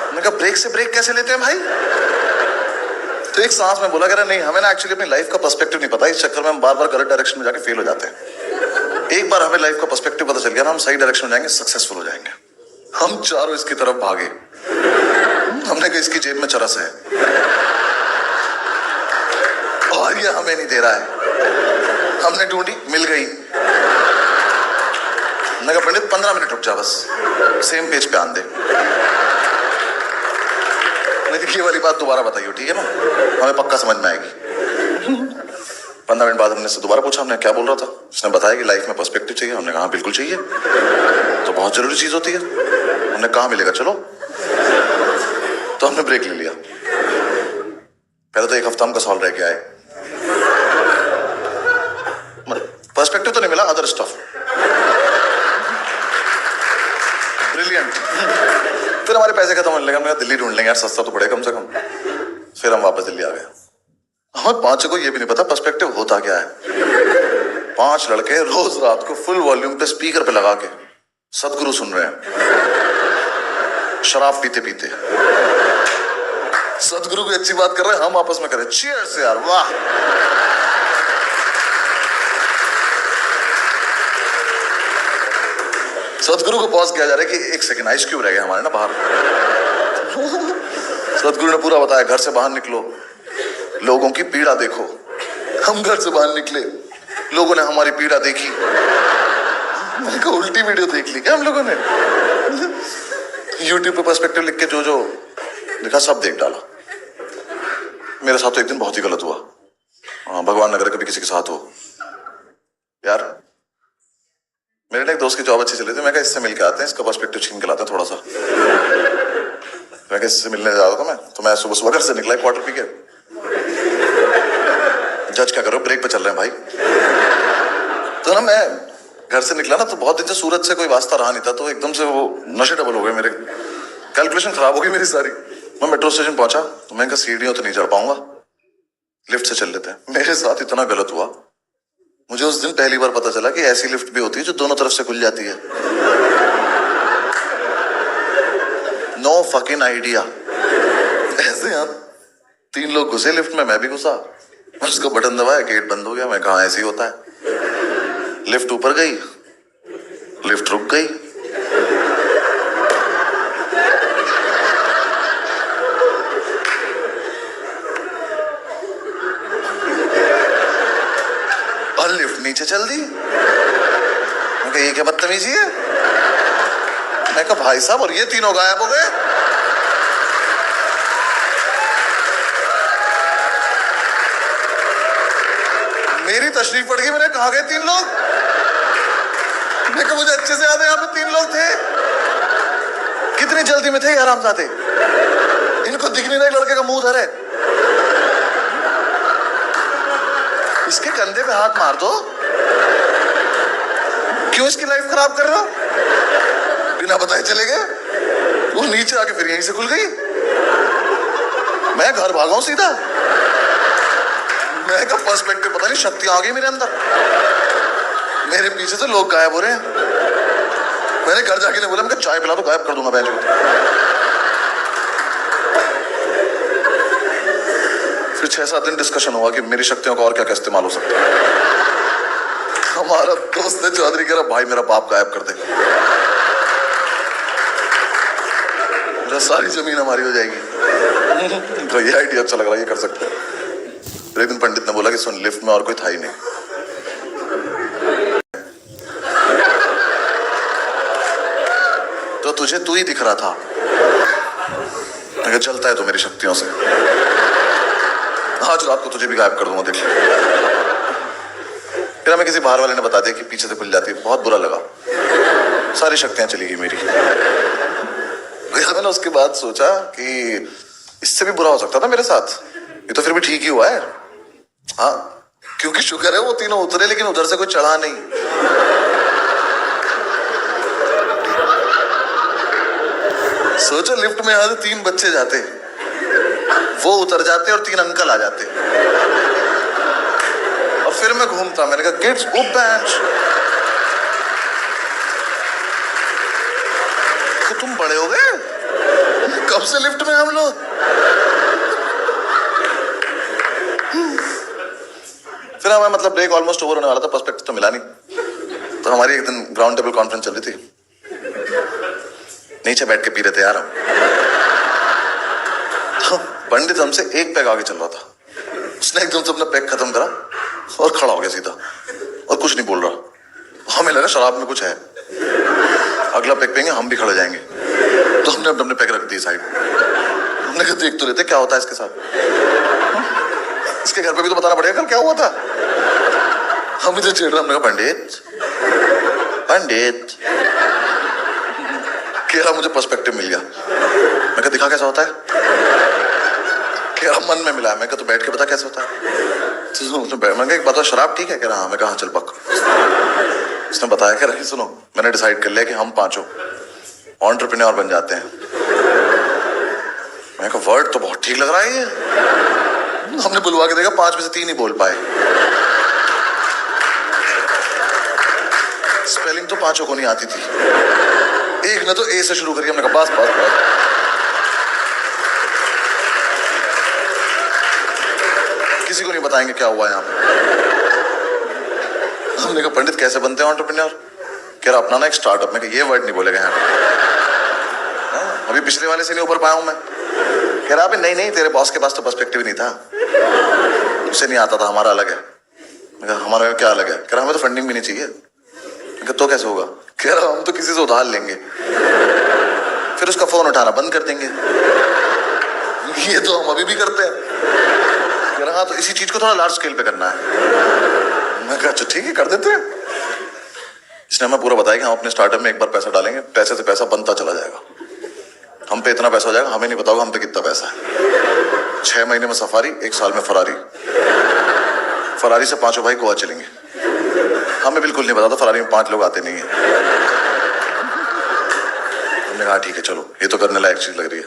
मैंने कहा ब्रेक से ब्रेक कैसे लेते हैं भाई? तो एक सांस में बोला, कह रहा नहीं हमें ना एक्चुअली अपनी लाइफ का पर्सपेक्टिव नहीं पता, इस चक्कर में हम बार बार गलत डायरेक्शन में जाके फेल हो जाते हैं। एक बार हमें लाइफ का पर्सपेक्टिव पता चल गया ना, हम सही डायरेक्शन में जाएंगे, सक्सेसफुल हो जाएंगे। हम चारों इसकी तरफ भागे। हमने कहा इसकी जेब में चरस है और ये हमें नहीं दे रहा है। हमने ढूंढी, मिल गई। मैंने कहा पंडित 15 मिनट रुक जा, बस सेम पेज पे आन दे। ये वाली बात दोबारा बताइयो, ठीक है ना, हमें पक्का समझ में आएगी। 15 मिनट बाद हमने से दोबारा पूछा, हमने क्या बोल रहा था? उसने बताया कि लाइफ में पर्सपेक्टिव चाहिए। हमने कहा बिल्कुल चाहिए, तो बहुत जरूरी चीज होती है। हमने कहा मिलेगा, चलो। तो हमने ब्रेक ले लिया। पहले तो 1 हफ्ता हम कसौल रह के आए, पर्सपेक्टिव तो नहीं मिला, अदर स्टफ ब्रिलियंट। फिर हमारे पैसे खत्म होने लगे, हमने कहा दिल्ली ढूंढ लेंगे यार, सस्ता तो पड़े कम से कम। फिर हम वापस दिल्ली आ गए। हमें 5 को ये भी नहीं पता पर्सपेक्टिव होता क्या है। 5 लड़के रोज रात को फुल वॉल्यूम पे स्पीकर पे लगा के सदगुरु सुन रहे हैं, शराब पीते पीते। सदगुरु की अच्छी बात कर रहे हैं, हम आपस में करें चीयर्स यार, वाह। सदगुरु को पॉज किया जा रहा है कि 1 सेकंड, आइस क्यूब रह गया हमारे ना बाहर। सदगुरु ने पूरा बताया, घर से बाहर निकलो, लोगों की पीड़ा देखो। हम घर से बाहर निकले, लोगों ने हमारी पीड़ा देखी। मैंने कहा उल्टी वीडियो देख ली क्या हम लोगों ने? YouTube पे पर्सपेक्टिव लिख के जो जो लिखा सब देख डाला। मेरे साथ तो एक दिन बहुत ही गलत हुआ। भगवान न करे कभी किसी के साथ हो। यार मेरे एक दोस्त की जॉब अच्छी चली थी, मैं कहा इससे मिल के आते हैं, इसका पर्सपेक्टिव छीन के लाते हैं थोड़ा सा। मैं कहा इससे मिलने जा रहा था मैं, तो मैं सुबह सुबह घर से निकला क्वार्टर पी के। जज क्या करो, ब्रेक पे चल रहे हैं भाई। तो ना मैं घर से निकला ना, तो बहुत दिन से सूरत से कोई वास्ता रहा नहीं था, तो एकदम से वो नशे डबल हो गए मेरे, कैलकुलेशन खराब हो गई मेरी सारी। मैं मेट्रो स्टेशन पहुंचा, तो मैंने कहा सीढ़ियों तो नहीं चढ़ पाऊंगा, लिफ्ट से चल लेते हैं। मेरे साथ इतना गलत हुआ, मुझे उस दिन पहली बार पता चला कि ऐसी लिफ्ट भी होती है जो दोनों तरफ से खुल जाती है। No fucking idea. ऐसे यहाँ 3 लोग घुसे लिफ्ट में, मैं भी घुसा, उसका बटन दबाया, गेट बंद हो गया। मैं कहा ऐसे ही होता है। लिफ्ट ऊपर गई, लिफ्ट रुक गई। और लिफ्ट नीचे चल दी। मैं कहा ये क्या बदतमीजी है? मैं कहा भाई साहब, और ये तीनों गायब हो गए। मेरी तशरीफ पड़ गई, मैंने कहा गए 3 लोग? मैं कहा मुझे अच्छे से याद है यहाँ पे 3 लोग थे। कितनी जल्दी में थे यार हरामजादे, इनको दिख नहीं रहा लड़के का मुंह धरे। इसके कंधे पे हाथ मार दो, क्यों इसकी लाइफ खराब कर रहे हो? बिना बताए चले गए। वो नीचे आके फिर यहीं से खुल गई। मैं घर भागा हूं सीधा। मैं का पर्सपेक्टिव पता नहीं शक्ति आ गई मेरे अंदर। मेरे पीछे से लोग गायब हो रहे हैं। मैंने घर जाके नहीं बोला, मैं चाय पिला तो गायब कर दूंगा बेंच को। फिर 6-7 दिन डिस्कशन हुआ कि मेरी शक्तियों का और क्या क्या इस्तेमाल हो सकता है। हमारा दोस्त ने चौधरी कह रहा भाई मेरा बाप गायब कर दे, सारी जमीन हमारी हो जाएगी। तो ये आइडिया अच्छा लग रहा है, ये कर सकते हैं। एक दिन पंडित ने बोला कि सुन लिफ्ट में और कोई था ही नहीं। तो तुझे तू ही दिख रहा था। अगर चलता है तो मेरी शक्तियों से आज रात को तुझे भी गायब कर दूंगा, देख। फिर हमें किसी बाहर वाले ने बता दिया कि पीछे से खुल जाती है। बहुत बुरा लगा, सारी शक्तियां चली गई मेरी। मैंने उसके बाद सोचा कि इससे भी बुरा हो सकता था मेरे साथ, ये तो फिर भी ठीक ही हुआ है। हाँ, क्योंकि शुक्र है वो तीनों उतरे, लेकिन उधर से कोई चढ़ा नहीं। सोचो लिफ्ट में यहाँ 3 बच्चे जाते, वो उतर जाते और 3 अंकल आ जाते, और फिर मैं घूमता। मैंने कहा किड्स गो बेंच। तो तुम बड़े हो गए, कब से लिफ्ट में हम लोग। फिर हमें मतलब ब्रेक ऑलमोस्ट ओवर होने वाला था, पर्सपेक्टिव तो मिला नहीं। तो हमारी एक दिन ग्राउंड टेबल कॉन्फ्रेंस चल रही थी, नीचे बैठ के पी रहे थे यार हम। तो पंडित हमसे एक पैग आगे चल रहा था। उसने एकदम से अपना पैग खत्म करा और खड़ा हो गया सीधा, और कुछ नहीं बोल रहा। हमें लगा शराब में कुछ है, अगला पैग पिएंगे हम भी खड़े जाएंगे। तो हमने अपने पैग रख दिए साइड। हमने कहा देख तो लेते क्या होता है इसके साथ। इसके घर पे भी तो बताना पड़ेगा कल क्या हुआ था। हम इधर चिढ़ रहे, हमने कहा पंडित पंडित। कह रहा मुझे पर्सपेक्टिव मिल गया। मैं कहा दिखा कैसा होता है। कह रहा मन में मिला। मैं कहा तो बैठ के बता कैसे होता है। मैं कहा एक बात, शराब ठीक है। कह रहा हाँ। मैं कहा चल पक। उसने बताया कह रहा सुनो मैंने डिसाइड कर लिया कि हम 5 एंटरप्रेन्योर बन जाते हैं। मैं कहा वर्ड तो बहुत ठीक लग रहा है ये। हमने बुलवा के देखा 5 में से 3 ही बोल पाए। स्पेलिंग तो 5 को नहीं आती थी। एक ने तो ए से शुरू करी। हमने कहा बस बस बस। किसी को नहीं बताएंगे क्या हुआ यहाँ पे। हमने कहा पंडित कैसे बनते हैं एंटरप्रेन्योर। कह रहा अपना ना एक स्टार्टअप। में ये वर्ड नहीं बोलेगा यहाँ पे। अभी पिछले वाले से नहीं ऊपर पाया हूं मैं। कह रहा अभी नहीं तेरे बॉस के पास तो पर्सपेक्टिव नहीं था, उसे नहीं आता था, हमारा अलग है। हमारा क्या अलग है। कह रहा हमें तो फंडिंग भी नहीं चाहिए। तो कैसे होगा। कह रहा हम तो किसी से उधार लेंगे, फिर उसका फोन उठाना बंद कर देंगे। ये तो हम अभी भी करते हैं। कह रहा हाँ तो इसी चीज को थोड़ा लार्ज स्केल पे करना है। मैं कहा अच्छा ठीक है कर देते हैं। इसने हमें पूरा बताया कि हम अपने स्टार्टअप में एक बार पैसा डालेंगे, पैसे से पैसा बनता चला जाएगा। हम पे इतना पैसा हो जाएगा, हमें नहीं पता होगा हम पे कितना पैसा है। 6 महीने में सफारी, 1 साल में फरारी। फरारी से 5 भाई गोवा चलेंगे। हमें बिल्कुल नहीं पता था फरारी में 5 लोग आते नहीं है। हमने कहा ठीक है चलो ये तो करने लायक चीज लग रही है।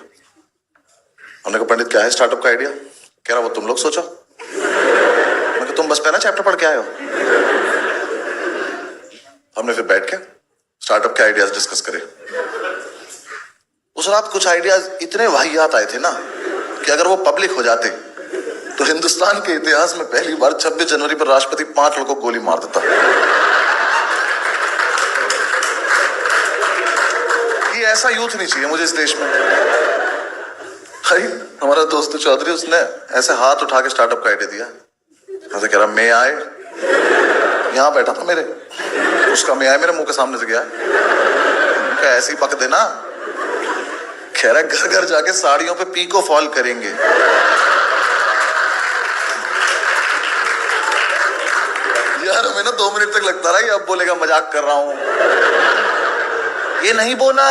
हमने कहा पंडित क्या है स्टार्टअप का आइडिया। कह रहा वो तुम लोग सोचो। मैं कहा तुम बस पहला चैप्टर पढ़ के आए हो। हमने फिर बैठ के स्टार्टअप के आइडियाज डिस्कस करे। उस रात कुछ आइडियाज इतने वाहियात आए थे ना कि अगर वो पब्लिक हो जाते तो हिंदुस्तान के इतिहास में पहली बार 26 जनवरी पर राष्ट्रपति 5 लोगों को गोली मार देता। ये ऐसा यूथ नहीं चाहिए मुझे इस देश में। भाई हमारा दोस्त चौधरी उसने ऐसे हाथ उठा के स्टार्टअप का आइडिया दिया। ऐसे कह रहा मैं आए, यहां बैठा था मेरे, उसका मैं आए मेरे मुंह के सामने से गया। ऐसे ही पक देना। कह रहा घर घर जाके साड़ियों पे पीको फॉल करेंगे। यार हमें ना 2 मिनट तक लगता रहा कि अब बोलेगा मजाक कर रहा हूं। ये नहीं बोला।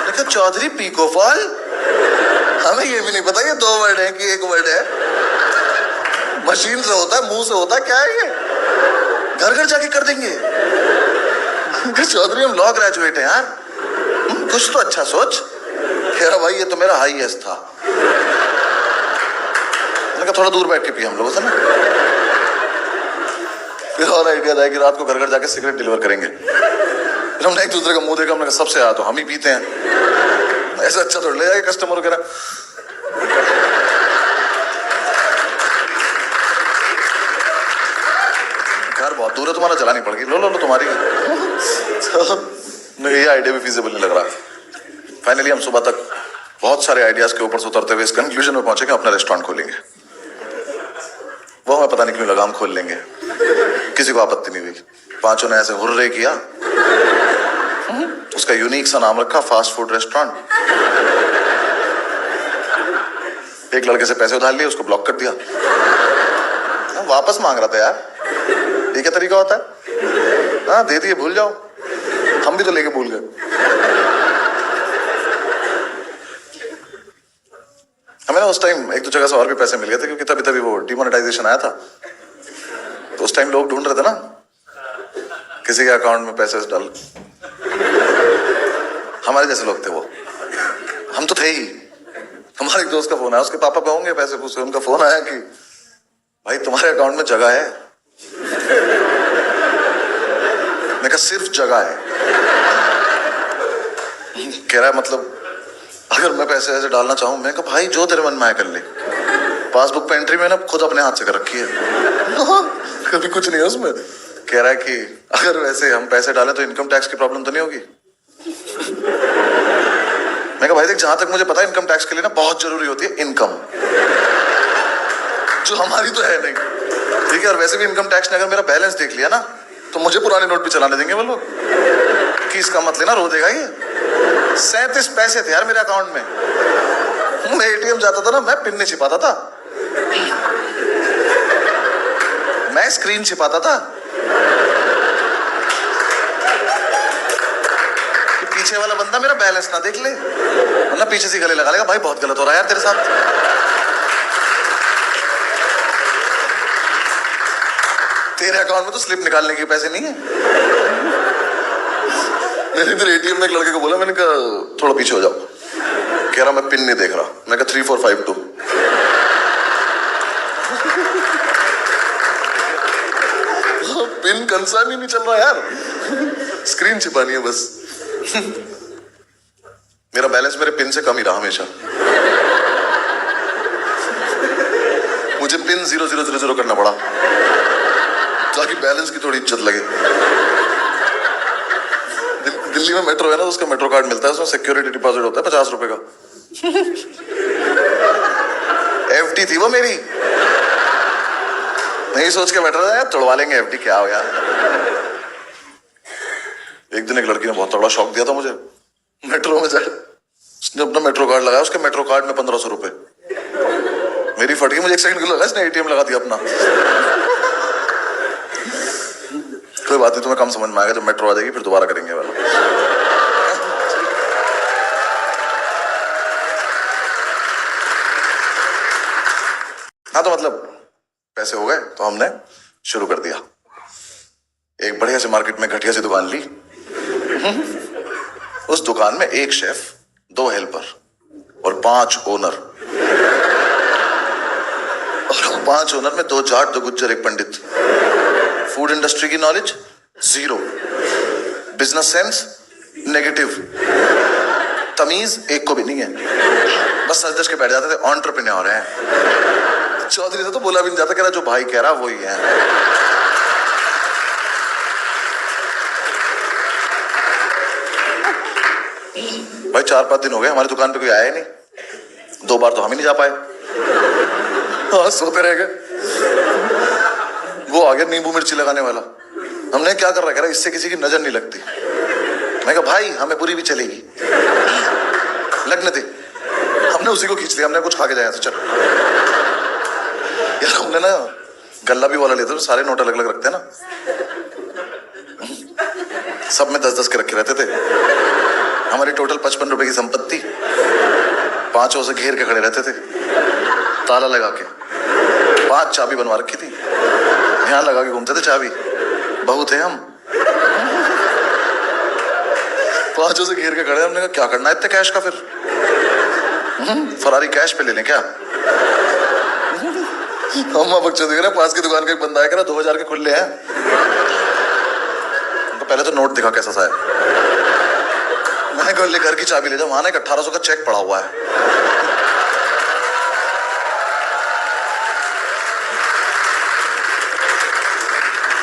देखो चौधरी पीको फॉल, हमें ये भी नहीं पता ये 2 वर्ड है कि 1 वर्ड है। मशीन से होता है, मुंह से होता है, क्या है ये। घर घर जाके कर देंगे। चौधरी हम लॉ ग्रेजुएट हैं यार, कुछ तो अच्छा सोच। कह रहा भाई ये तो मेरा हाईएस्ट था। मैंने कहा थोड़ा दूर बैठ के पिए हम लोगों से ना। फिर और आइडिया था कि रात को घर घर जाके सिगरेट डिलीवर करेंगे। फिर हमने एक दूसरे का मुंह देखा, हमने कहा सबसे ज्यादा तो हम ही पीते हैं, ऐसा अच्छा थोड़ा ले जाएगा कस्टमर वगैरह। घर बहुत दूर है, तुम्हारा जलानी पड़ेगी, लो लो लो तुम्हारी। ये आइडिया भी फीजिबल नहीं लग रहा। फाइनली हम सुबह तक बहुत सारे आइडियाज के ऊपर से उतरते हुए इस कंक्लूजन में पहुंचे कि अपना रेस्टोरेंट खोलेंगे। वो हमें पता नहीं क्यों लगा हम खोल लेंगे, किसी को आपत्ति नहीं हुई। पांचों ने ऐसे हुर्रे किया, उसका यूनिक सा नाम रखा फास्ट फूड रेस्टोरेंट। एक लड़के से पैसे उधार लिए, उसको ब्लॉक कर दिया, वापस मांग रहा था यार। ये क्या तरीका होता है? हाँ दे दिए, भूल जाओ। हम भी तो लेके भूल गए। हमें ना उस टाइम एक दो जगह से और भी पैसे मिल गए थे, क्योंकि तभी तभी वो डिमोनेटाइजेशन आया था। तो उस टाइम लोग ढूंढ रहे थे ना किसी के अकाउंट में पैसे डाल। हमारे जैसे लोग थे वो, हम तो थे ही। हमारे एक दोस्त का फोन आया, उसके पापा पे होंगे पैसे पूछे, उनका फोन आया कि भाई तुम्हारे अकाउंट में जगह है। मैं कहा सिर्फ जगह है? कह रहा है मतलब अगर मैं पैसे ऐसे डालना चाहूं? मैं कहा भाई जो तेरे मन में आए कर ले। पासबुक पे एंट्री में ना खुद अपने हाथ से कर रखी है, कभी कुछ नहीं है उसमें। कह रहा है कि अगर वैसे हम पैसे डालें तो इनकम टैक्स की प्रॉब्लम तो नहीं होगी? मैं कहा भाई देख, जहां तक मुझे पता है इनकम टैक्स के लिए ना बहुत जरूरी होती है इनकम, जो हमारी तो है नहीं, ठीक है। और वैसे भी इनकम टैक्स ने अगर मेरा बैलेंस देख लिया ना तो मुझे पुराने नोट भी चलाने देंगे वो लोग कि इसका मत लेना, रो देगा ये। 37 पैसे थे यार मेरे अकाउंट में। मैं एटीएम जाता था ना, मैं पिन नहीं छिपाता था, मैं स्क्रीन छिपाता था कि पीछे वाला बंदा मेरा बैलेंस ना देख ले, वरना पीछे से गले लगा लेगा, भाई बहुत गलत हो रहा है यार तेरे साथ। तेरे अकाउंट में तो स्लिप निकालने के पैसे नहीं है। मैंने इधर एटीएम में एक लड़के को बोला, मैंने कहा थोड़ा पीछे हो जाओ। कह रहा मैं पिन नहीं देख रहा। मैं कहा 3452। पिन कंसर्न ही नहीं चल रहा यार, स्क्रीन छिपानी है बस। मेरा बैलेंस मेरे पिन से कम ही रहा हमेशा। मुझे पिन 0000 करना पड़ा ताकि बैलेंस की थोड़ी इज्जत लगे। दिल्ली में मेट्रो है ना, तो उसका मेट्रो कार्ड मिलता है, उसमें सिक्योरिटी डिपॉजिट होता है 50 रुपए का। एफडी थी वो मेरी, नहीं सोच के बैठ रहा था तोड़वा लेंगे एफडी, क्या हो यार। एक दिन एक लड़की ने बहुत तगड़ा शौक दिया था मुझे, मेट्रो में जाए, उसने अपना मेट्रो कार्ड लगाया, उसके मेट्रो कार्ड में 1500 रुपए। मेरी फट गई, मुझे 1 सेकंड के लिए लगा इसने एटीएम लगा दिया अपना। कोई बात नहीं, तुम्हें कम समझ में आएगा, जब मेट्रो आ जाएगी फिर दोबारा करेंगे वाला। हाँ तो मतलब पैसे हो गए तो हमने शुरू कर दिया। एक बढ़िया से मार्केट में घटिया सी दुकान ली। उस दुकान में 1 शेफ, 2 हेल्पर और 5 ओनर। और 5 ओनर में 2 जाट, 2 गुज्जर, 1 पंडित। फूड इंडस्ट्री की नॉलेज 0, बिजनेस सेंस नेगेटिव, तमीज एक को भी नहीं है। बस सच के बैठ जाते थे, एंटरप्रेन्योर हैं। चौधरी से तो बोला भी नहीं जाता, कह रहा जो भाई कह रहा वही है। भाई 4-5 दिन हो गए हमारी दुकान पे कोई आया ही नहीं। 2 बार तो हम ही नहीं जा पाए। हाँ सोते रह गए। वो आ गया नींबू मिर्ची लगाने वाला। हमने क्या कर रहा, कह रहा इससे किसी की नजर नहीं लगती। मैं कहा भाई हमें पूरी भी चलेगी, लगने दे। हमने उसी को खींच लिया, हमने कुछ खा के जाए चल यार। हमने ना गल्ला भी वाला लेते थे, सारे नोट अलग अलग रखते हैं ना, सब में 10-10 के रखे रहते थे। हमारी टोटल 55 रुपए की संपत्ति 5 से घेर के खड़े रहते थे, ताला लगा के। 5 चाबी बनवा रखी थी, यहाँ लगा के घूमते थे चाबी। बहू थे हम। पांचों से घेर के खड़े। हमने कहा क्या करना है इतने कैश का फिर? फरारी कैश पे ले लें क्या? हम बच्चे देख रहे हैं, पास की दुकान का एक बंदा है, कह रहा 2000 के खुले हैं। उनको पहले तो नोट दिखा कैसा सा है। मैंने कहा ले घर की चाबी ले जाओ, वहां ना 1800 का चेक पड़ा हुआ है।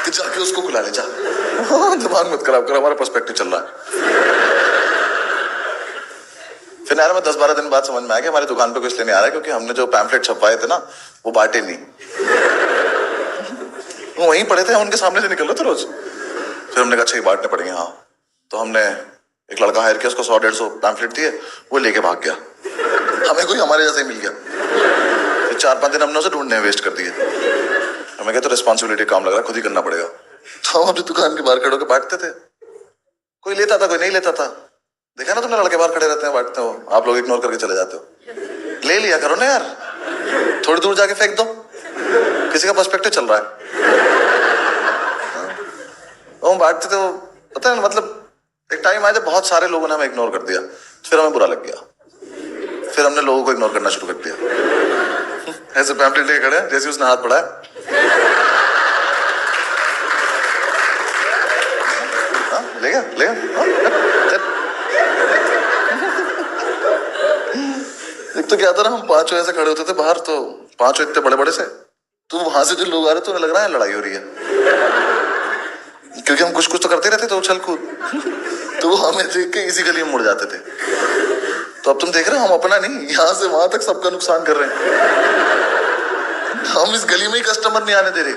जाके उसको खुला ले जा। दिमाग मत खराब कर, हमारा पर्सपेक्टिव चल रहा है। फिर यार मैं 10-12 दिन बाद समझ में आया कि हमारी दुकान पे कुछ लेने आ रहा है, क्योंकि हमने जो पैम्फलेट छपवाए थे ना वो बांटे नहीं। वो वहीं पड़े थे, उनके सामने से निकल रहे थे रोज। फिर हमने कहा अच्छा ये बांटने पड़ेंगे। हाँ, तो हमने एक लड़का हायर किया, उसको 100-150 पैम्फलेट दिए, वो लेके भाग गया। हमें कोई हमारे जैसे ही मिल गया। फिर 4-5 दिन हमने उसे ढूंढने वेस्ट कर दिए। हमें कहते तो रिस्पॉन्सिबिलिटी काम लग रहा है, खुद ही करना पड़ेगा। तो हम अपनी दुकान के बाहर खड़े होकर बांटते थे। कोई लेता था, कोई नहीं लेता था। देखा ना तुमने, लड़के बाहर खड़े रहते हैं बांटते हो, आप लोग इग्नोर करके चले जाते हो। ले लिया करो ना यार, थोड़ी दूर जाके फेंक दो, किसी का पर्सपेक्टिव चल रहा है। तो हम बांटते थे, पता है मतलब एक टाइम आया जब बहुत सारे लोगों ने हमें इग्नोर कर दिया, फिर हमें बुरा लग गया। फिर हमने लोगों को इग्नोर करना शुरू कर दिया। ऐसे पैम्पलेट लेके खड़े हैं जैसे उसने हाथ पढ़ा है। ले गया। एक तो क्या था ना, हम पांचों ऐसे खड़े होते थे बाहर, तो पांचों इतने बड़े बड़े से, तो वहां से जो लोग आ रहे थे उन्हें लग रहा है लड़ाई हो रही है, क्योंकि हम कुछ कुछ तो करते रहते थे उछल कूद। तो वो हमें देख के इसी गली में मुड़ जाते थे। तो अब तुम देख रहे हो, हम अपना नहीं, यहाँ से वहां तक सबका नुकसान कर रहे हैं। हम इस गली में ही कस्टमर नहीं आने दे रहे।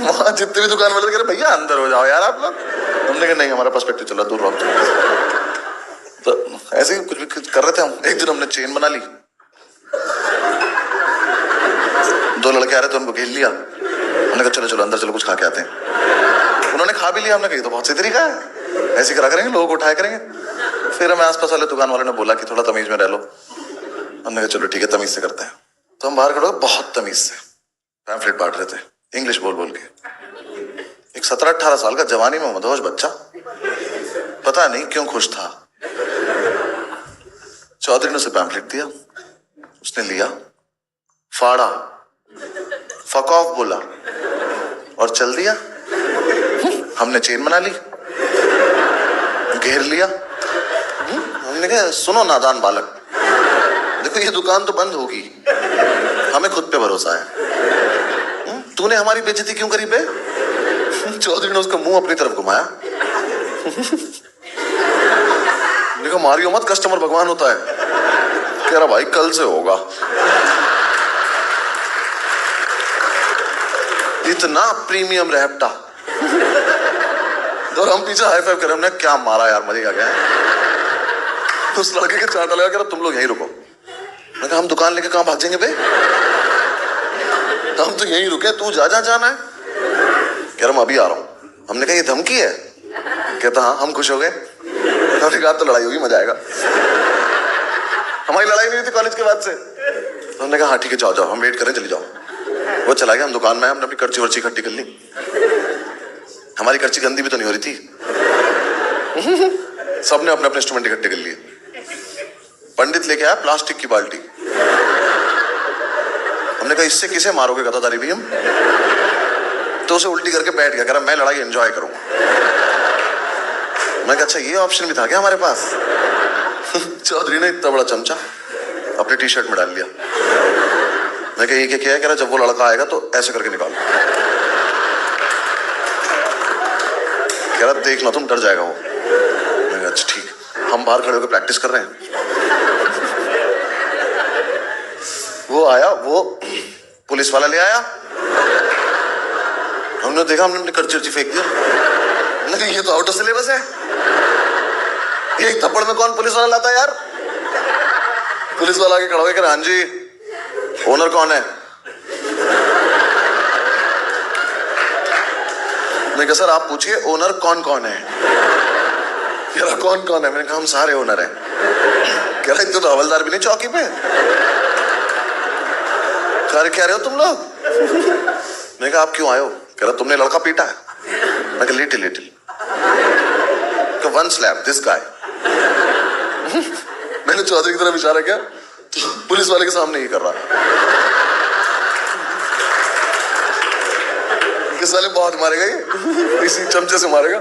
वहां जितने भी दुकान वाले कह रहे भैया अंदर हो जाओ यार आप लोग। हमने कहा नहीं, हमारा पर्सपेक्टिव चल रहा, दूर रहो। तो ऐसे ही कुछ भी कर रहे थे हम। एक दिन हमने चेन बना ली, 2 लड़के आ रहे थे, उनको घेर लिया। हमने कहा चलो चलो अंदर चलो, कुछ खा के आते हैं। उन्होंने खा भी लिया। हमने कहा तो बहुत सही तरीका है, ऐसे करा करेंगे, लोगों को उठाया करेंगे। फिर हमें आसपास वाले दुकान वाले ने बोला कि थोड़ा तमीज में रह लो। हमने कहा चलो ठीक है, तमीज से करते हैं। तो हम बाहर खड़े बहुत तमीज से पैम्फलेट बांट रहे थे, इंग्लिश बोल बोल के। एक 17-18 साल का जवानी में मदहोश बच्चा, पता नहीं क्यों खुश था। चौधरी ने उसे पैम्फलेट दिया, उसने लिया, फाड़ा, फक ऑफ बोला और चल दिया। हमने चेन बना ली, घेर लिया। हमने कहा सुनो नादान बालक, देखो ये दुकान तो बंद होगी, हमें खुद पे भरोसा है। तूने हमारी बेइज्जती क्यों करी बे? चौधरी ने उसका मुंह अपनी तरफ घुमाया। देखो मारियो मत, कस्टमर भगवान होता है। कह रहा भाई कल से होगा। इतना प्रीमियम रैप्टा। और हम पीछे हाई फाइव कर रहे, हमने क्या मारा यार, मजे आ गया। उस लड़के के चांटा लगा, कह रहा तुम लोग यहीं रुको। मैं कहा हम दुकान लेके कहां भाग जाएंगे बे, हम तो यहीं रुके, तू जा जाना है। कह रहा मैं अभी आ रहा हूं। हमने कहा ये धमकी है? कहता हाँ। हम खुश हो गए। हमने कहा तो लड़ाई होगी, मजा आएगा। हमारी लड़ाई नहीं हुई थी कॉलेज के बाद से। तो हमने कहा हाँ ठीक है, जाओ जाओ, हम वेट करें, चली जाओ। वो चला गया, हम दुकान में, हमने अपनी कर्ची वर्ची इकट्ठी कर ली। हमारी कर्ची गंदी भी तो नहीं हो रही थी। सबने अपने अपने इंस्ट्रूमेंट इकट्ठे कर लिए। पंडित लेके आया प्लास्टिक की बाल्टी। हमने कहा इससे किसे मारोगे गदादारी भी हम? तो उसे उल्टी करके बैठ गया, कह रहा मैं लड़ाई एंजॉय करूंगा। मैं कहा अच्छा ये ऑप्शन भी था क्या हमारे पास? चौधरी ने इतना बड़ा चमचा अपने टी शर्ट में डाल लिया। मैं कहा ये क्या है? कह रहा जब वो लड़का आएगा तो ऐसे करके निकालो। कह रहा देखना तुम, डर जाएगा वो। मैं कहा अच्छा ठीक। हम बाहर खड़े होकर प्रैक्टिस कर रहे हैं। वो आया, वो पुलिस वाला ले आया। हमने देखा, हमने अपनी कर्ची फेंक दिया। लेकिन ये तो आउट ऑफ सिलेबस है, एक थप्पड़ में कौन पुलिस वाला लाता है यार? पुलिस वाला आके खड़ा हो गया, हाँ जी ओनर कौन है? मैं कहा सर आप पूछिए ओनर कौन कौन है। कह रहा कौन कौन है? मैंने कहा हम सारे ओनर हैं। कह रहा तो हवलदार भी नहीं चौकी पे। क्या रहे हो तुम लोग? मैंने कहा आप क्यों आए हो? कह रहा तुमने लड़का पीटा है। मैं कहा little little. One slap this guy. मैंने चौधरी की तरफ इशारा किया, पुलिस वाले के सामने ही कर रहा, इस वाले बहुत मारेगा ये, इसी चमचे से मारेगा।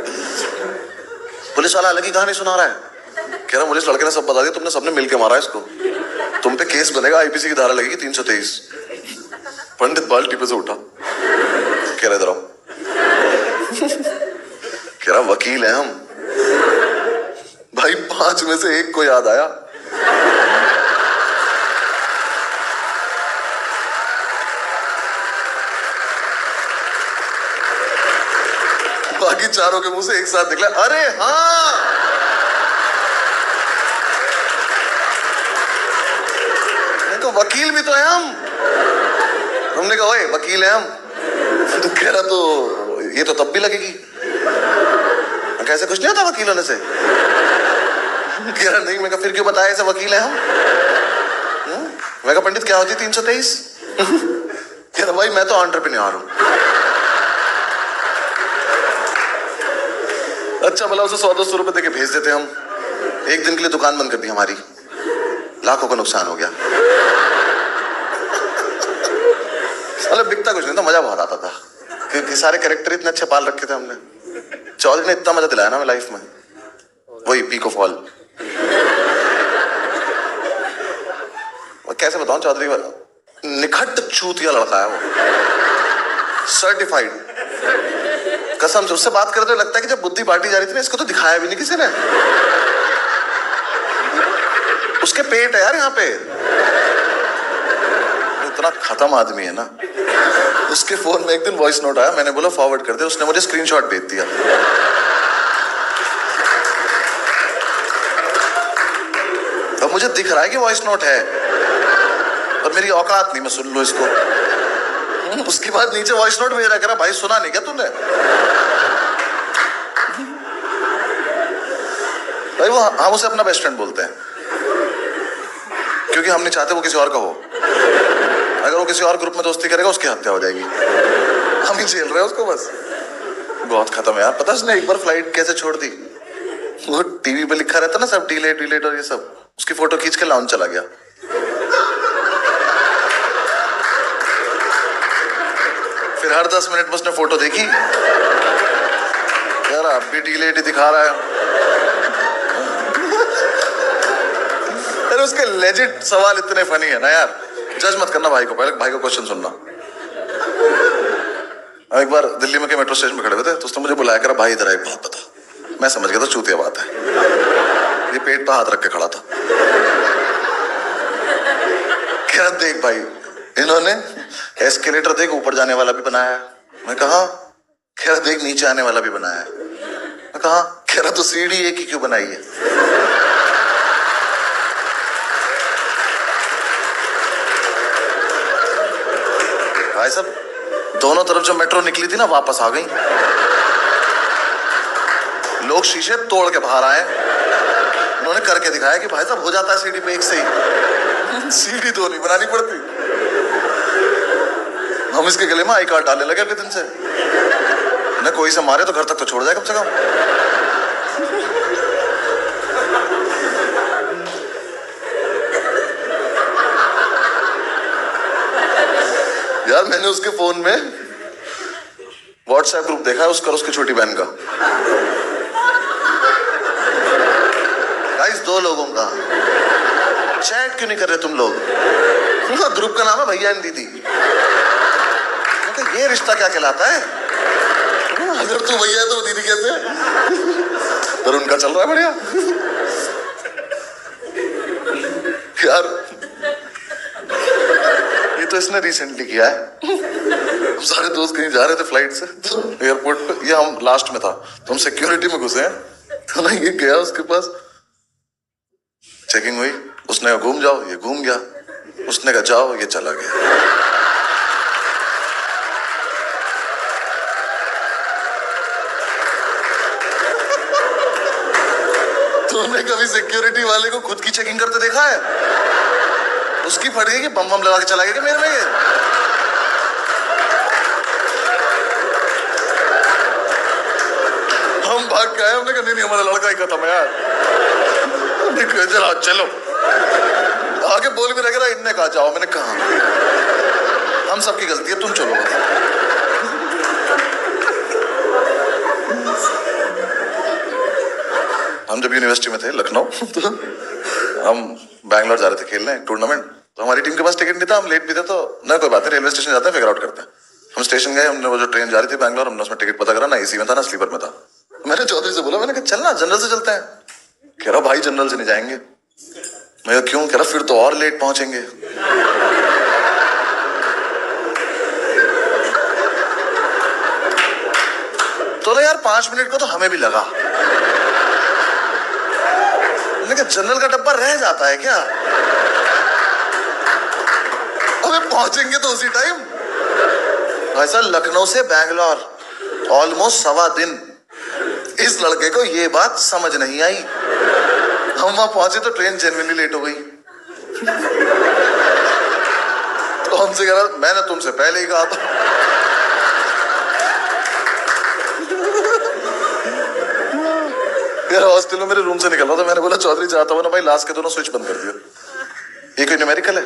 पुलिस वाला अलग ही कहानी सुना रहा है, कह रहा मुझे इस लड़के ने सब बता दिया, तुमने सबने मिलके मारा है इसको, तुम पे केस बनेगा, आईपीसी की धारा लगेगी 323। पंडित बाल्टी पे से उठा, कह रहा इधर आओ, कह रहा वकील है हम। भाई 5 में से 1 को याद आया, बाकी चारों के मुंह से एक साथ निकला, अरे हाँ तो वकील भी तो है हम। हमने कहा ओए वकील है हम, तो कह रहा तो ये तो तब भी लगेगी, कैसे कुछ नहीं होता वकील होने से। कह रहा नहीं, मैं कहा फिर क्यों बताया ऐसे वकील है हम। मैं कहा पंडित क्या होती 323। कह रहा भाई मैं तो एंटरप्रेन्योर हूं। अच्छा भला उसे 100-200 रुपए देके भेज देते हम, एक दिन के लिए दुकान बंद कर दी हमारी, लाखों का नुकसान हो गया। मतलब बिकता कुछ नहीं था, मजा बहुत आता था क्योंकि सारे कैरेक्टर इतने अच्छे पाल रखे थे हमने। चौधरी ने इतना मजा दिलाया ना मैं लाइफ में, वही पीक ऑफ ऑल। कैसे बताऊं, चौधरी निखट चूतिया लड़का है वो, सर्टिफाइड। कसम से उससे बात करते हुए लगता है कि जब बुद्धि बांटी जा रही थी ना, इसको तो दिखाया भी नहीं किसी ने। उसके पेट है यार यहाँ पे, इतना खत्म आदमी है ना। उसके फोन में एक दिन वॉइस नोट आया, मैंने बोला फॉरवर्ड कर दे, उसने मुझे स्क्रीनशॉट भेज दिया। अब मुझे दिख रहा है कि वॉइस नोट है, और मेरी औकात नहीं मैं सुन लूं इसको। उसके बाद नीचे वॉइस नोट भेज रहा, कह रहा भाई सुना नहीं क्या तूने। भाई वो हम उसे अपना बेस्ट फ्रेंड बोलते हैं क्योंकि हम नहीं चाहते वो किसी और का हो। अगर वो किसी और ग्रुप में दोस्ती करेगा उसकी हत्या हो जाएगी, हम ही झेल रहे हैं उसको बस। बहुत खत्म है यार। पता उसने एक बार फ्लाइट कैसे छोड़ दी, वो टीवी पे लिखा रहता ना सब डिलेट डिलेट और ये सब, उसकी फोटो खींच के लाउंज चला गया। फिर हर 10 मिनट में उसने फोटो देखी, यार अब भी डिलेट ही दिखा रहा है। अरे उसके लेजिट सवाल इतने फनी है ना यार, जज मत करना भाई को, पहले भाई को क्वेश्चन सुनना। एक बार दिल्ली में के मेट्रो स्टेशन में खड़े हुए थे, तो उसने मुझे बुलाया, करा भाई इधर एक बात बता। मैं समझ गया था चूतिया बात है, ये पेट पे हाथ रख के खड़ा था। क्या देख भाई, इन्होंने एस्केलेटर देख ऊपर जाने वाला भी बनाया है। मैं कहा, कह रहा देख नीचे आने वाला भी बनाया है। मैं कहा, कह रहा तो सीढ़ी एक ही क्यों बनाई है। भाई साहब दोनों तरफ जो मेट्रो निकली थी ना वापस आ गई, लोग शीशे तोड़ के बाहर आए। उन्होंने करके दिखाया कि भाई साहब हो जाता है सीढ़ी पे एक से ही, सीढ़ी तो नहीं बनानी पड़ती। हम इसके गले में आई कार्ड डालने लगे अगले दिन से, न कोई से मारे तो घर तक तो छोड़ जाए कम से कम। यार मैंने उसके फोन में व्हाट्सएप ग्रुप देखा है उसका और उसकी छोटी बहन का, गाइस 2 लोगों का। चैट क्यों नहीं कर रहे तुम लोग? ग्रुप का नाम है भैया एंड दीदी। तो ये रिश्ता क्या कहलाता है? अगर तू भैया है तो दीदी कैसे है? पर उनका चल रहा है बढ़िया। यार ये तो इसने रिसेंटली किया है। हम सारे दोस्त कहीं जा रहे थे फ्लाइट से, तो एयरपोर्ट पे, ये हम लास्ट में था, तो हम सिक्योरिटी में घुसे हैं, तो ना ये गया उसके पास, चेकिंग हुई, उसने कहा घूम जाओ, ये घूम गया, उसने कहा जाओ, ये चला गया। तुमने कभी सिक्योरिटी वाले को खुद की चेकिंग करते देखा है? उसकी फट गई कि बम बम लगा के चला गया कि मेरे में ये। हम भाग के आए, हमने कहा नहीं हमारा लड़का ही खत्म है यार। जरा चलो, आगे बोल भी रहा, इनने कहा जाओ, मैंने कहा हम सबकी गलती है, तुम चलो। हम जब यूनिवर्सिटी में थे लखनऊ, तो हम बैंगलोर जा रहे थे खेलने टूर्नामेंट, तो हमारी टीम के पास टिकट नहीं था, हम लेट भी थे, तो ना कोई बात नहीं, रेलवे स्टेशन जाते हैं फिगर आउट करते हैं। हम स्टेशन गए, हमने वो जो ट्रेन जा रही थी बैंगलोर, हमने उसमें टिकट पता करा, ना एसी में था ना स्लीपर में था। मैंने चौधरी से बोला, मैंने कहा चलना जनरल से चलते हैं। कह रहा भाई जनरल से नहीं जाएंगे। मैं कहा क्यों? कह रहा फिर तो और लेट पहुंचेंगे। तो यार 5 मिनट को तो हमें भी लगा, लेकिन जनरल का डब्बा रह जाता है क्या? हमें पहुंचेंगे तो उसी टाइम। ऐसा लखनऊ से बैंगलोर ऑलमोस्ट 1.25 दिन। इस लड़के को ये बात समझ नहीं आई। हम वहां पहुंचे तो ट्रेन जेन्युइनली लेट हो गई। तो हमसे कह रहा मैंने तुमसे पहले ही कहा था। यार हॉस्टल में मेरे रूम से निकल रहा था, मैंने बोला चौधरी चाहता हूं ना भाई, लास्ट के दोनों स्विच बंद कर दियो। ये कोई न्यूमेरिकल है?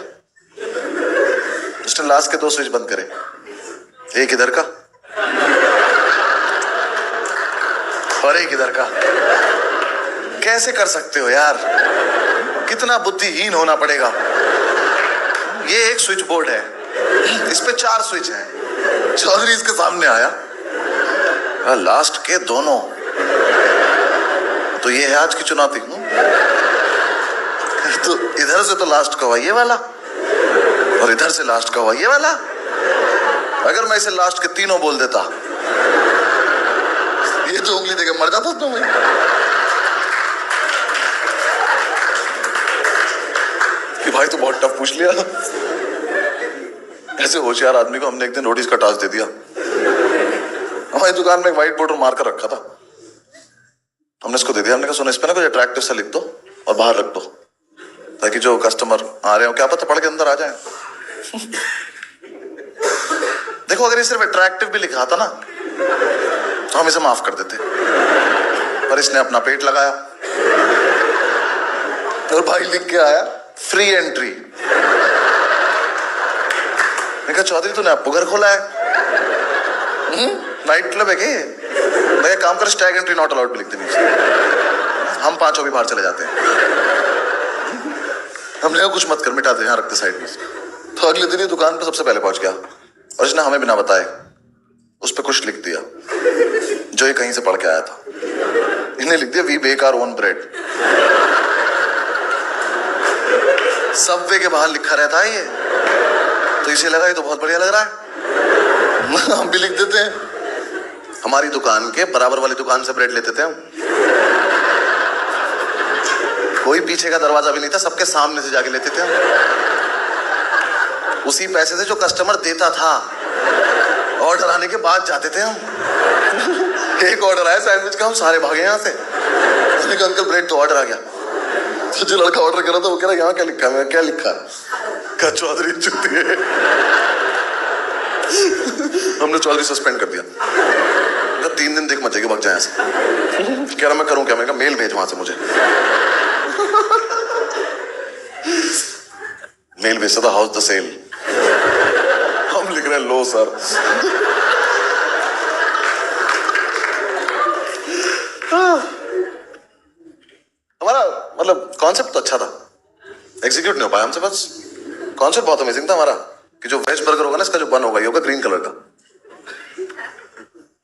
उसने लास्ट के 2 स्विच बंद करे, एक इधर का और एक इधर का। कैसे कर सकते हो यार? कितना बुद्धिहीन होना पड़ेगा। ये एक स्विच बोर्ड है, इस पे 4 स्विच हैं। चौधरी इसके सामने आया, लास्ट के दोनों। तो ये है आज की चुनौती। तो इधर से तो लास्ट का हुआ ये वाला, और इधर से लास्ट का हुआ ये वाला। अगर मैं इसे लास्ट के तीनों बोल देता, ये जो उंगली देके मर जाता तो मैं। कि भाई तो बहुत टफ पूछ लिया। ऐसे होशियार आदमी को हमने एक दिन नोटिस का टास्क दे दिया। हमारी दुकान में एक व्हाइट बोर्ड और मार्कर रखा था, हमने इसको दे दिया। हमने कहा सुनो, इस पे ना कुछ अट्रैक्टिव सा लिख दो और बाहर रख दो, ताकि जो कस्टमर आ रहे हो क्या पता पढ़ के अंदर आ जाए। देखो अगर ये सिर्फ अट्रैक्टिव भी लिखा था ना तो हम इसे माफ कर देते, पर इसने अपना पेट लगाया और भाई लिख के आया फ्री एंट्री। मैंने कहा चौधरी तूने आपको घर खोला है? नाइट क्लब है क्या? मैं काम कर स्टैग एंट्री नॉट अलाउड भी लिख दे नीचे, हम 5 भी बाहर चले जाते हैं। हमने कुछ मत कर, मिटा दे, यहाँ रखते साइड में। तो अगले दिन ही दुकान पे सबसे पहले पहुंच गया और इसने हमें बिना बताए उस पर कुछ लिख दिया जो ये कहीं से पढ़ के आया था। इन्हें लिख दिया we bake our own bread. Subway के बाहर लिखा रहता है ये, तो इसे लगा ये तो बहुत बढ़िया लग रहा है, हम भी लिख देते हैं। हमारी दुकान के बराबर वाली दुकान से ब्रेड लेते थे हम। कोई पीछे का दरवाजा भी नहीं था, सबके सामने से जाके लेते थे हम, उसी पैसे से जो कस्टमर देता था। ऑर्डर आने के बाद जाते थे हम। एक ऑर्डर आया सैंडविच का, हम सारे भागे यहाँ से। मैंने कहा अंकल ब्रेड तो ऑर्डर आ गया। तो जो लड़का ऑर्डर कर रहा था वो कह रहा यहाँ क्या लिखा है? क्या लिखा है? कहा चौधरी चुती है। हमने चौधरी सस्पेंड कर दिया। 3 दिन देख मत जाएगी, भाग जाए ऐसे। कह रहा मैं करूं क्या? मैंने कहा मेल भेज वहां से मुझे। मेल भेजा था हाउस द सेल। हम लिख रहे हैं लो सर। हमारा मतलब कॉन्सेप्ट तो अच्छा था, एग्जीक्यूट नहीं हो पाया हमसे। बस कॉन्सेप्ट बहुत अमेजिंग था हमारा कि जो वेज बर्गर होगा ना, इसका जो बन होगा ये होगा ग्रीन कलर का,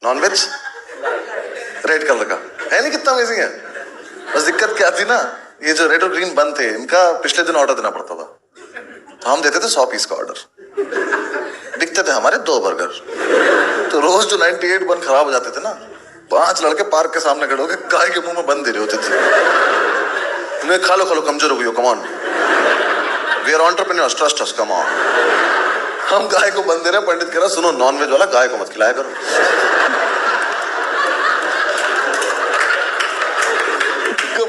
नॉन वेज रेड कलर का। है नहीं कितना अमेजिंग है? बस दिक्कत क्या थी ना, ये जो रेड और ग्रीन बन थे इनका पिछले दिन ऑर्डर देना पड़ता था। तो हम देते थे 100 पीस का ऑर्डर, बिकते थे हमारे 2 बर्गर। तो रोज जो 98 बन खराब हो जाते थे ना, 5 लड़के पार्क के सामने खड़े होकर गाय के मुंह में बन दे रहे होते थे। उन्हें खा लो कमजोर हो गई हो, come on, we are entrepreneurs, trust us, come on. हम गाय को बन दे रहे हैं, पंडित कह रहा सुनो नॉनवेज वाला गाय को मत खिलाया करो।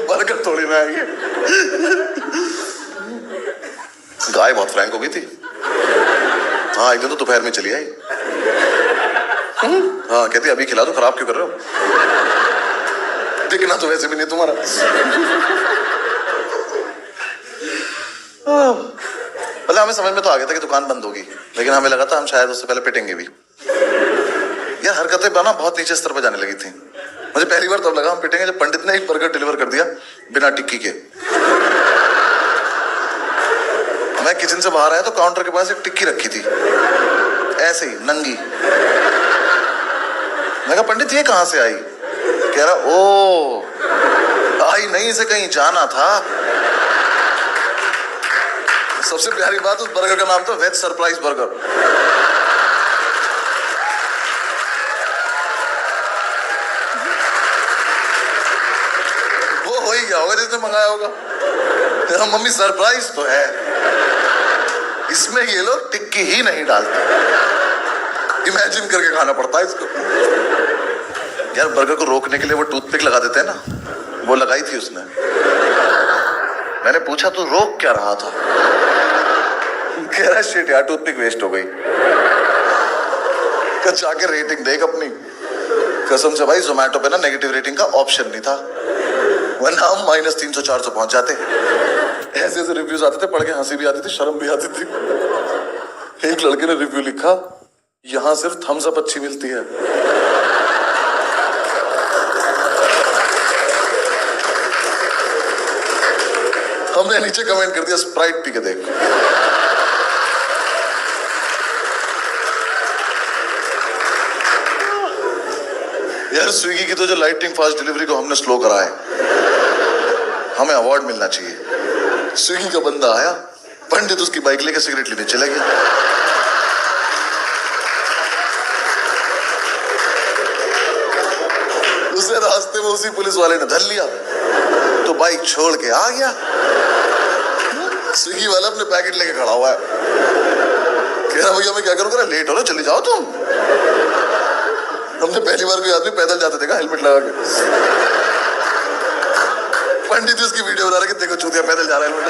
बर्गर थोड़ी ना आएगी। गाय बहुत फ्रैंक हो गई थी। हाँ एक दिन तो दोपहर में चली आई। हाँ कहती अभी खिला दो, खराब क्यों कर रहे हो? दिखना तो वैसे भी नहीं तुम्हारा। मतलब हमें समझ में तो आ गया था कि दुकान बंद होगी, लेकिन हमें लगा था हम शायद उससे पहले पिटेंगे भी। यार हरकतें बना बहुत नीचे स्तर पर जाने लगी थी। मुझे पहली बार तब लगा हम पिटेंगे जब पंडित ने एक बर्गर डिलीवर कर दिया बिना टिक्की के। मैं किचन से बाहर आया तो काउंटर के पास एक टिक्की रखी थी, ऐसे ही नंगी। मैं कहा पंडित ये कहां से आई? कह रहा ओ आई नहीं, इसे कहीं जाना था। सबसे प्यारी बात उस बर्गर का नाम था वेज सरप्राइज बर्गर। वो हो ही गया होगा जिसने मंगाया होगा। तेरा मम्मी सरप्राइज तो है, इसमें ये लोग टिक्की ही नहीं डालते। इमेजिन करके खाना पड़ता है इसको। यार बर्गर को रोकने के लिए वो टूथपिक लगा देते हैं ना, वो लगाई थी उसने। मैंने पूछा तू रोक क्या रहा था? कह रहा शिट यार टूथपिक वेस्ट हो गई। जाके रेटिंग देख अपनी। कसम से भाई जोमेटो पे ना नेगेटिव रेटिंग का ऑप्शन नहीं था, वरना हम -300-400 पहुंच जाते। ऐसे ऐसे रिव्यूज आते थे, पढ़ के हंसी भी आती थी, शर्म भी आती थी। एक लड़के ने रिव्यू लिखा, यहां सिर्फ थम्स अप अच्छी मिलती है। हमने नीचे कमेंट कर दिया स्प्राइट पी के देख। यार स्विगी की तो जो लाइटिंग फास्ट डिलीवरी को हमने स्लो करा है, हमें अवार्ड मिलना चाहिए। स्विगी का बंदा आया, पंडित उसकी बाइक लेके सिगरेट लेने चला गया। उसे रास्ते में उसी पुलिस वाले ने धर लिया तो बाइक छोड़ के आ गया। स्विगी वाला अपने पैकेट लेके खड़ा हुआ है, कह रहा भैया मैं क्या करूं? कह रहा लेट हो रहा, चले जाओ तुम। हमने पहली बार कोई आदमी पैदल जाते देखा हेलमेट लगा के। पंडित उसकी वीडियो बना रहे कि देखो चूतिया पैदल जा रहा है हेलमेट।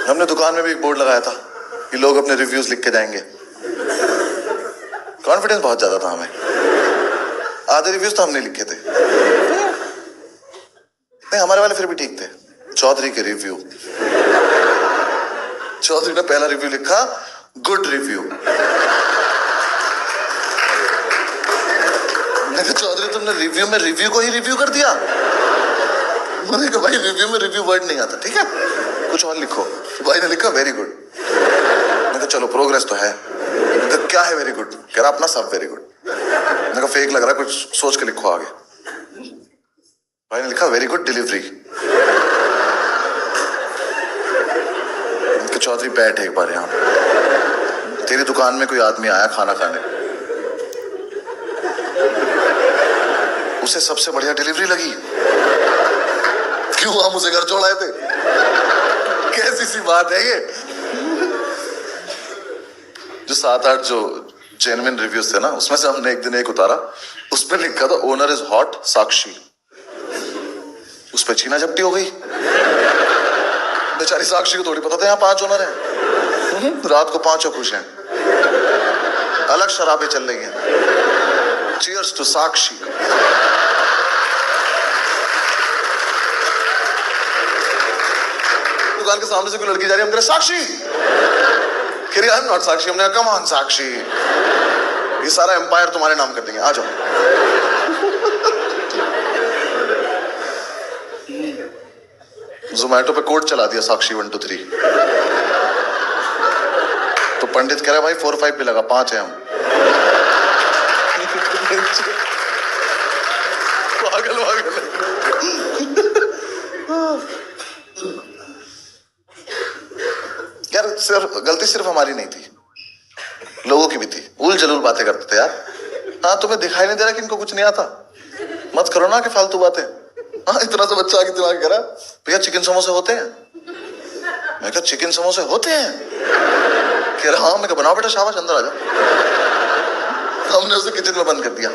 हमने दुकान में भी एक बोर्ड लगाया था कि लोग अपने रिव्यूज लिख के जाएंगे। कॉन्फिडेंस बहुत ज्यादा था हमें। आधे रिव्यूज तो हमने लिखे थे। नहीं हमारे वाले फिर भी ठीक थे। चौधरी के रिव्यू, चौधरी ने पहला रिव्यू लिखा गुड रिव्यू। मैंने कहा चौधरी तुमने रिव्यू में रिव्यू को ही रिव्यू कर दिया। मैंने कहा भाई रिव्यू में रिव्यू वर्ड नहीं आता, ठीक है कुछ और लिखो। भाई ने लिखा वेरी गुड। मैंने कहा चलो प्रोग्रेस तो है। तो क्या है वेरी गुड? कह रहा अपना सब वेरी गुड। मैंने कहा फेक लग रहा है, कुछ सोच के लिखो आगे। भाई ने लिखा वेरी गुड डिलीवरी। चौधरी बैठ एक बार यहाँ, तेरी दुकान में कोई आदमी आया खाना खाने, उसे सबसे बढ़िया डिलीवरी लगी, क्यों हम उसे घर छोड़ाए थे? कैसी सी बात है ये? जो 7-8 जो जेन्युइन रिव्यूज थे ना, उसमें से हमने एक दिन एक उतारा, उस पर लिखा था ओनर इज हॉट साक्षी। उस पर छीना झपटी हो गई। बेचारी साक्षी को थोड़ी पता था यहाँ 5 ओनर हैं। रात को 5 खुश हैं, अलग शराबें चल रही हैं। चीयर्स टू साक्षी। दुकान के सामने से कोई लड़की जा रही है, हम कह रहे साक्षी। कह रही आई एम नॉट साक्षी। हमने कहा कम ऑन साक्षी, ये सारा एम्पायर तुम्हारे नाम कर देंगे, आ जाओ। जोमेटो पे कोड चला दिया साक्षी 1 2 3। तो पंडित कह रहा है भाई 4 5 भी लगा, 5 है हम। पागल पागल। यार गलती सिर्फ हमारी नहीं थी, लोगों की भी थी। उल जलूल बातें करते थे यार। हाँ तुम्हें दिखाई नहीं दे रहा कि इनको कुछ नहीं आता? मत करो ना कि फालतू बातें। हाँ इतना सा बच्चा आके दिमाग कह रहा भैया चिकन समोसे होते हैं। मैं कहा चिकन समोसे होते हैं? कह रहा हाँ। मैं कहा बनाओ बेटा, शाबाश अंदर आ जाओ। हमने उसे किचन में बंद कर दिया।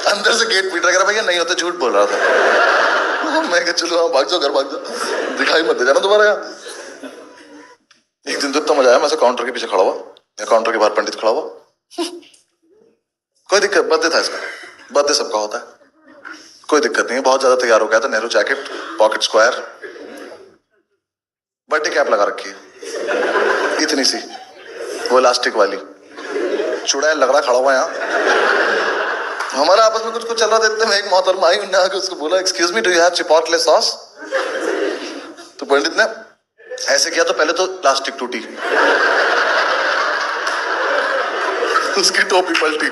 अंदर से गेट पीट रहा, कह रहा भैया नहीं होता, झूठ बोल रहा था। मैं कहा चलो हाँ भाग जाओ, घर भाग जाओ, दिखाई मत दे जाना दोबारा यहाँ। एक दिन दिन तो इतना मजा आया, मैं काउंटर के पीछे खड़ा हुआ या काउंटर के बाहर पंडित खड़ा हुआ। कोई दिक्कत, बर्थडे था इसका, बर्थडे सबका होता है, कोई दिक्कत नहीं है। बहुत ज्यादा तैयार हो गया था, Nehru jacket, pocket square, birthday cap लगा रखी है इतनी सी, वो इलास्टिक वाली, चुड़ैल लग रहा खड़ा हुआ यहाँ। हमारा आपस में कुछ चल रहा था, इतने में एक मोहतरमा आई, उन्होंने आके उसको बोला, excuse me, do you have chipotle sauce? तो पंडित ने ऐसे किया तो पहले तो प्लास्टिक टूटी, उसकी टोपी पलटी,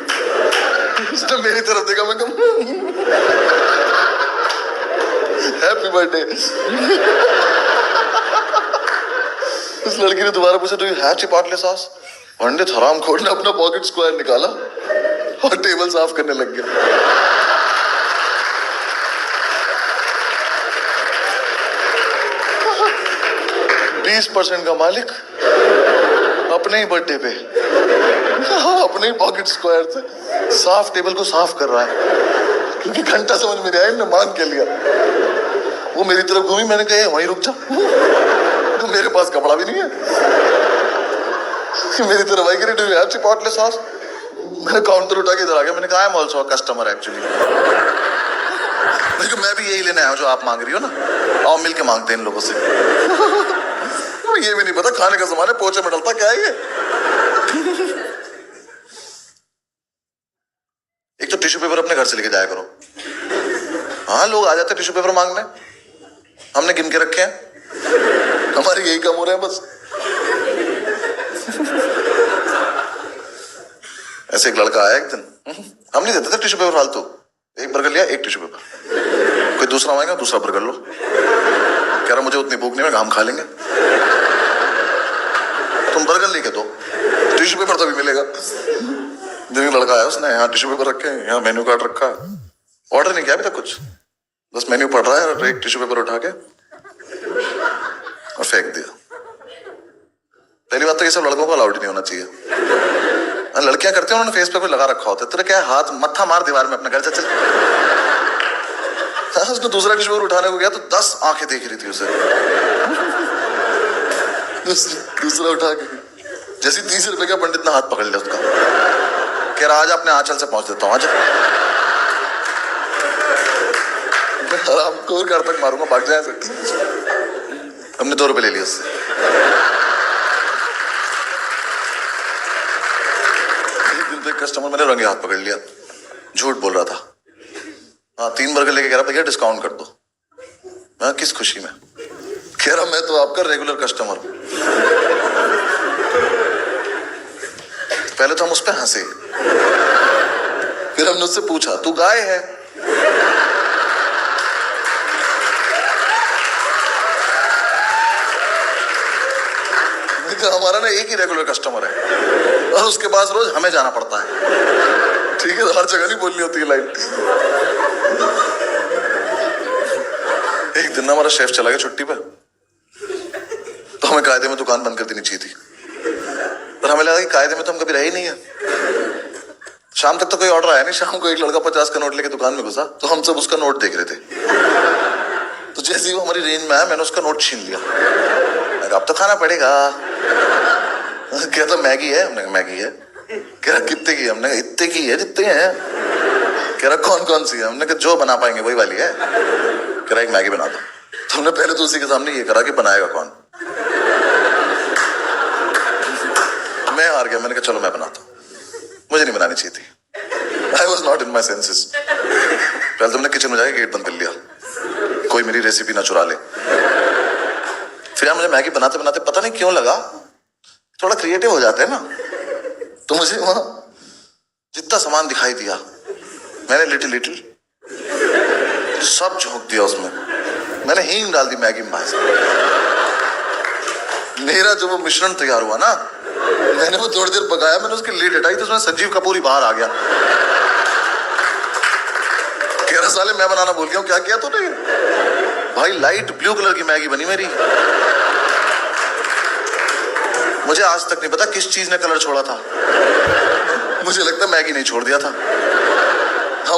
उसने मेरी तरफ देखा, मैं कहा हैप्पी बर्थडे। उस लड़की ने दोबारा पूछा, do you have chipotle sauce? Pandit हरामखोर ने अपना पॉकेट स्क्वायर निकाला और टेबल साफ करने लग गया। 20% का मालिक अपने ही बर्थडे पे अपने ही पॉकेट स्क्वायर से साफ टेबल को साफ कर रहा है, क्योंकि घंटा समझ में नहीं आया, इन्होंने मान के लिया। वो मेरी तरफ घूमी, मैंने कहा वहीं रुक जा, तो मेरे पास कपड़ा भी नहीं है। मेरी तरफ आई, do you have chipotle sauce? मैंने काउंटर उठा के इधर आ गया, मैंने कहा I am also a customer actually, मैं भी यही लेने आया हूं जो आप मांग रही हो ना, आओ मिलके मांगते हैं इन लोगों से। ये भी नहीं पता खाने का सामान है, पोछे में डलता क्या है ये। एक तो टिश्यू पेपर अपने घर से लेके जाया करो। हाँ, लोग आ जाते हैं टिश्यू पेपर मांगने, हमने गिन के रखे हैं, हमारे यही काम हो रहे हैं बस। ऐसे एक लड़का आया एक दिन, हम नहीं देते थे टिश्यू पेपर फालतू, एक बर्गर लिया, एक टिश्यू पेपर, कोई दूसरा मांगेगा दूसरा बर्गर लो, कह रहा मुझे उतनी भूख नहीं है, हम खा लेंगे, तुम बर्गर लेके दो, टिश्यू पेपर तभी मिलेगा। दिन लड़का आया, उसने यहाँ टिश्यू पेपर रखे हैं, यहाँ मेन्यू कार्ड रखा है, ऑर्डर नहीं किया अभी तक कुछ, बस मेन्यू पढ़ रहा है और एक टिश्यू पेपर उठा के और फेंक दिया। पहली बात तो ये सब लड़कों को अलाउड नहीं होना चाहिए, लड़कियां करती हैं, उन्होंने फेस पे कोई लगा रखा होता है, तेरे क्या हाथ मत्था मार दीवार में, अपने घर चल। उसने दूसरा टिश्यू पेपर उठाने को गया तो 10 आंखें देख रही थी उसे। दूसरा उठा के जैसे 30 रुपए का पंडित ने हाथ पकड़ लिया उसका, कह रहा आज अपने आंचल से पहुंच देता हूं, आज आराम को घर तक मारूंगा, भाग जाए। हमने 2 रुपए ले लिए उससे। एक दिन तो एक कस्टमर मैंने रंगे हाथ पकड़ लिया, झूठ बोल रहा था। हाँ, 3 बर्गर लेके कह रहा भैया डिस्काउंट कर दो। हाँ, किस खुशी में? कह रहा मैं तो आपका रेगुलर कस्टमर हूं। पहले तो हम उस पर हंसे, फिर हमने उससे पूछा तू गाय है? हमारा ना एक ही रेगुलर कस्टमर है और उसके पास रोज हमें जाना पड़ता है। ठीक है, हर जगह नहीं बोलनी होती है लाइन। एक दिन ना हमारा शेफ चला गया छुट्टी पे, तो हमें कायदे में दुकान बंद कर देनी चाहिए थी, पर हमें लगा कि कायदे में तो हम कभी रहे ही नहीं है। शाम तक तो कोई ऑर्डर आया नहीं, शाम को एक लड़का 50 का नोट लेके दुकान में घुसा, तो हम सब उसका नोट देख रहे थे। तो जैसे ही वो हमारी रेंज में आया, मैंने उसका नोट छीन लिया। अब तो खाना पड़ेगा। कहता मैगी है? हमने कहा मैगी है। कह रहा कितने की? हमने कहा इतने की है जितने हैं। कह रहा कौन कौन सी है? हमने कहा जो बना पाएंगे वही वाली है। कह रहा एक मैगी बना दो। तो हमने पहले तो उसी के सामने ये करा कि बनाएगा कौन। मैं हार गया, मैंने कहा चलो मैं बनाता हूँ, मुझे नहीं बनानी चाहिए थी। I was not in my senses. पहले तो हमने किचन में जाके गेट बंद कर लिया, कोई मेरी रेसिपी ना चुरा ले। फिर मुझे मैगी बनाते बनाते पता नहीं क्यों लगा थोड़ा क्रिएटिव हो जाते हैं ना, तो मुझे वहां जितना सामान दिखाई दिया मैंने लिटिल लिटिल सब झोंक दिया उसमें। मैंने हींग डाल दी मैगी में। मेरा जो वो मिश्रण तैयार हुआ ना, मैंने वो थोड़ी देर पकाया, मैंने उसकी लीड हटाई तो उसमें संजीव कपूर ही बाहर आ गया। कह रहा साले मैं बनाना भूल गया हूँ, क्या किया तूने? भाई लाइट ब्लू कलर की मैगी बनी मेरी। मुझे आज तक नहीं पता किस चीज ने कलर छोड़ा था, मुझे लगता मैगी नहीं छोड़ दिया था।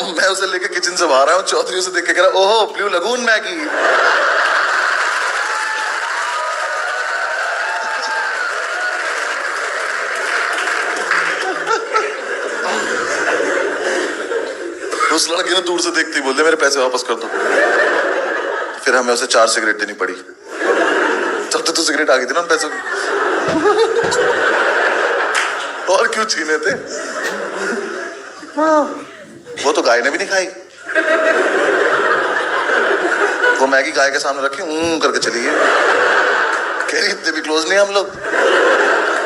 मैं उसे लेके किचन से बाहर आया हूँ, चौधरी उसे देख के कह रहा ओहो ब्लू लगून मैगी। उस लड़के ने दूर से देखते ही बोल दिया मेरे पैसे वापस कर दो। फिर हमें उसे 4 सिगरेट देनी पड़ी। तब तो सिगरेट आ गई थी ना उन पैसों की। और क्यों छीने थे? वो तो गाय ने भी नहीं खाई। वो मैगी गाय के सामने रखी करके चली गई। कह रही इतने भी क्लोज नहीं हम लोग,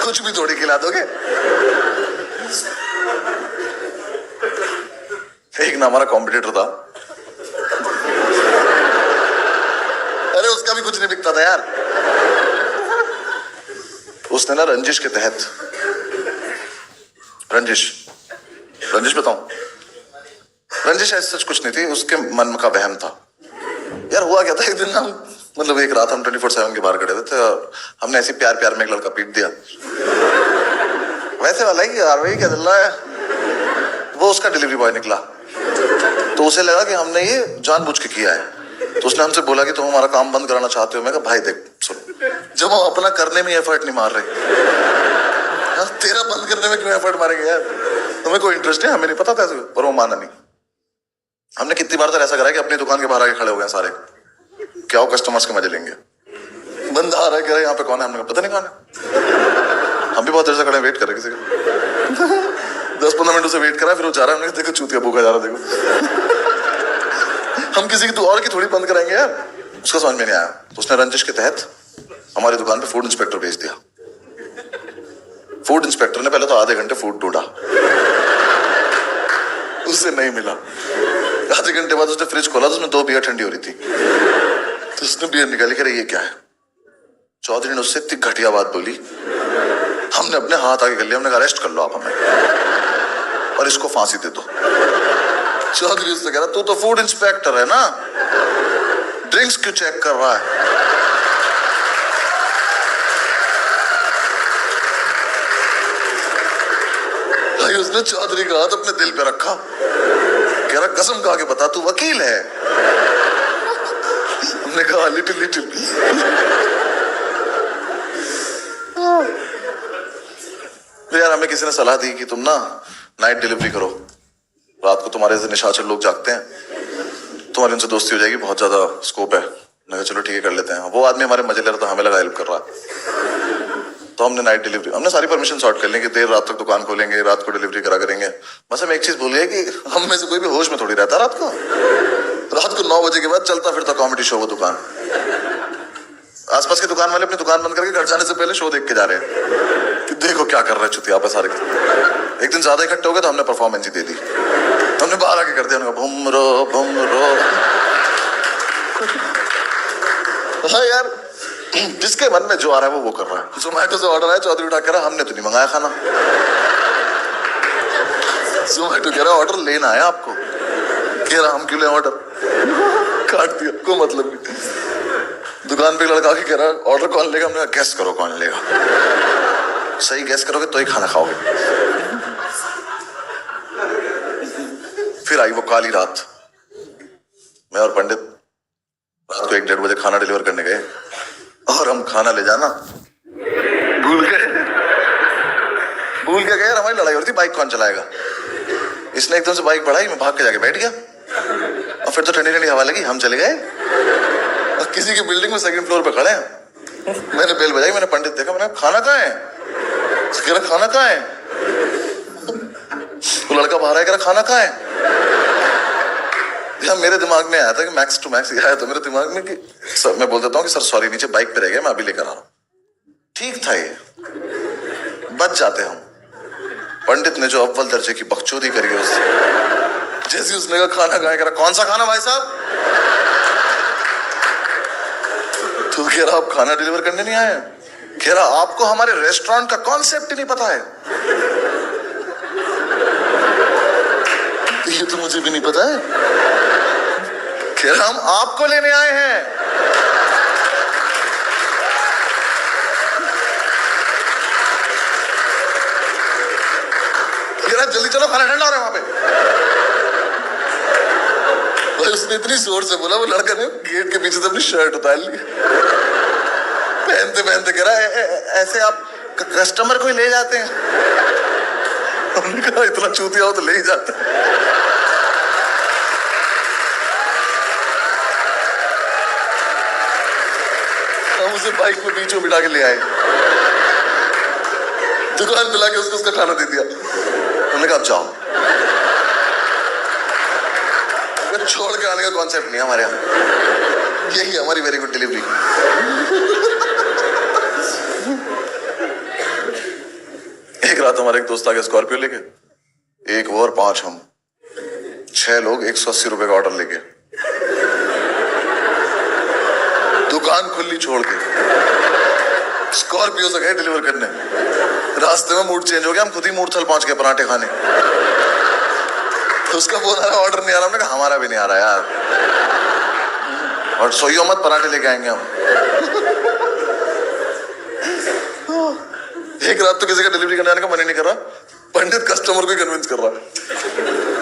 कुछ भी थोड़ी खिला दोगे। एक ना हमारा कॉम्पिटिटर था, अरे उसका भी कुछ नहीं बिकता था यार। उसने ना रंजिश के तहत, रंजिश बताऊं, रंजिश ऐसा सच कुछ नहीं थी, उसके मन का वहम था यार। हुआ क्या था, एक दिन ना मतलब एक रात हम 24/7 के बाहर खड़े थे, हमने ऐसे प्यार में एक लड़का पीट दिया। वैसे वाला ही यार, वही क्या चल रहा है। वो उसका डिलीवरी बॉय निकला, तो उसे लगा कि हमने ये जानबूझ के किया है। तो उसने हमसे बोला कि तुम हमारा काम बंद कराना चाहते हो। मैं कहा भाई देख सुन, जब हम अपना करने में एफर्ट नहीं मार रहे, तेरा बंद करने में क्यों एफर्ट मारेंगे यार। तुम्हें कोई इंटरेस्ट है, हमें नहीं पता था, पर वो माना नहीं। हमने कितनी बार तो ऐसा करा कि अपनी दुकान के बाहर आके खड़े हो गए सारे, क्या हो कस्टमर्स के मजे लेंगे। बंदा आ रहा है, कह रहा है यहाँ पे कौन है, हमने पता नहीं कौन है। हम भी बहुत देर से खड़े वेट कर रहे किसी का। 10-15 मिनट से वेट करा, फिर वो जा रहा है, देखो चूतिया भूखा जा रहा, देखो। हम किसी की तो और की थोड़ी बंद कराएंगे यार। उसका समझ में नहीं आया, तो उसने रंजिश के तहत हमारी दुकान पे फूड इंस्पेक्टर भेज दिया। फूड इंस्पेक्टर ने पहले तो आधे घंटे फूड ढूंढा, उससे नहीं मिला। आधे घंटे बाद उसने फ्रिज खोला तो उसमें 2 बियर ठंडी हो रही थी, तो उसने बियर निकाली, कह रही ये क्या है। चौधरी ने उससे इतनी घटिया बात बोली, हमने अपने हाथ आगे कर लिया। हमने कहा अरेस्ट कर लो आप हमें और इसको फांसी दे दो। चौधरी उससे कह रहा तू तो फूड इंस्पेक्टर है ना, ड्रिंक्स क्यों चेक कर रहा है। भाई उसने चौधरी का हाथ अपने दिल पे रखा, कह रहा कसम खा के बता तू वकील है। हमने कहा लिटिल। तो यार हमें किसी ने सलाह दी कि तुम ना नाइट डिलीवरी करो, रात को तुम्हारे जैसे निशाचर लोग जागते हैं, तुम्हारी उनसे दोस्ती हो जाएगी, बहुत ज्यादा स्कोप है। मैंने कहा चलो ठीक है कर लेते हैं। वो आदमी हमारे मजे ले रहा था, हमें लगा हेल्प कर रहा है। तो हमने नाइट डिलीवरी, हमने सारी परमिशन सॉर्ट कर ली कि देर रात तक दुकान खोलेंगे, रात को डिलीवरी करा करेंगे। बस हम एक चीज भूल गए कि हम में से कोई भी होश में थोड़ी रहता रात को 9 बजे के बाद चलता फिरता कॉमेडी शो वो दुकान। आसपास के दुकान वाले अपनी दुकान बंद करके घर जाने से पहले शो देख के जा रहे हैं कि देखो क्या कर रहे हैं चुतिया पे सारे। एक दिन ज्यादा इकट्ठे हो गए तो हमने परफॉर्मेंस ही दे दी, हमने बाहर आके कर दिया, भुमरो। हाँ यार, जिसके मन में जो आ रहा है वो कर रहा है। जोमैटो से ऑर्डर आया, चौधरी उठा कह रहा हमने तो नहीं मंगाया खाना। जोमैटो कह रहा ऑर्डर लेना है आपको, कह रहा हम क्यों ले ऑर्डर, काट दिया, कोई मतलब नहीं। दुकान पे लड़का के कह रहा ऑर्डर कौन लेगा, हमने गैस करो कौन लेगा, सही गैस करोगे तो ही खाना खाओगे। फिर आई वो काली रात, मैं और पंडित रात को 1-1:30 बजे खाना डिलीवर करने गए और हम खाना ले जाना भूल के गए। यार हमारी लड़ाई हो रही थी बाइक कौन चलाएगा। इसने एकदम से बाइक बढ़ाई, मैं भाग के जाके बैठ गया और फिर तो ठंडी ठंडी हवा लगी, हम चले गए और किसी की बिल्डिंग में 2nd फ्लोर पे खड़े हैं। मैंने बेल बजाई, मैंने पंडित देखा, मैंने खाना कहाँ है, कह रहा खाना कहाँ है। वो लड़का बाहर आया, कह रहा खाना कहाँ है। यार मेरे दिमाग में आया था कि मैक्स टू मैक्स आया था मेरे दिमाग में कि सर, मैं बोल देता हूँ कि सर सॉरी नीचे बाइक पे रह गया, मैं अभी लेकर आ रहा हूँ। ठीक था, ये बच जाते हम। पंडित ने जो अव्वल दर्जे की बकचोदी करी उससे, जैसे उसने कहा खाना कहाँ है, कह रहा कौन सा खाना भाई साहब। तो कह रहा आप खाना डिलीवर करने नहीं आए, कह रहा आपको हमारे रेस्टोरेंट का कॉन्सेप्ट ही नहीं पता है। ये तो मुझे भी नहीं पता है, कह रहा हम आपको लेने आए हैं। कह रहा जल्दी चलो खाना ठंडा हो रहा है वहां पे। भाई उसने इतनी जोर से बोला, वो लड़का ने गेट के पीछे से अपनी शर्ट उतार ली, पहनते पहनते कह रहा ऐसे आप कस्टमर को ही ले जाते हैं। हमने कहा इतना चूतिया हो तो ले ही जाते हैं। हम उसे बाइक में बीच में बिठा के ले आए, दुकान पे लाके उसको उसका खाना दे दिया। हमने कहा अब जाओ। छोड़ के आने का कॉन्सेप्ट नहीं है हमारे यहाँ, यही हमारी वेरी गुड डिलीवरी। एक रात हमारे एक दोस्त आ गया स्कॉर्पियो लेके, एक वो और 5 हम, 6 लोग 180 रुपए का ऑर्डर लेके, दुकान खुली छोड़ के स्कॉर्पियो से गए डिलीवर करने। रास्ते में मूड चेंज हो गया, हम खुद ही मूडथल पहुंच गए पराठे खाने। तो उसका फोन आ रहा, ऑर्डर नहीं आ रहा। हमने कहा हमारा भी नहीं आ रहा यार, और सोइयो मत, पराठे लेके आएंगे हम। एक रात तो किसी का डिलीवरी करने आने का मन ही नहीं कर रहा, पंडित कस्टमर को कन्विंस कर रहा है,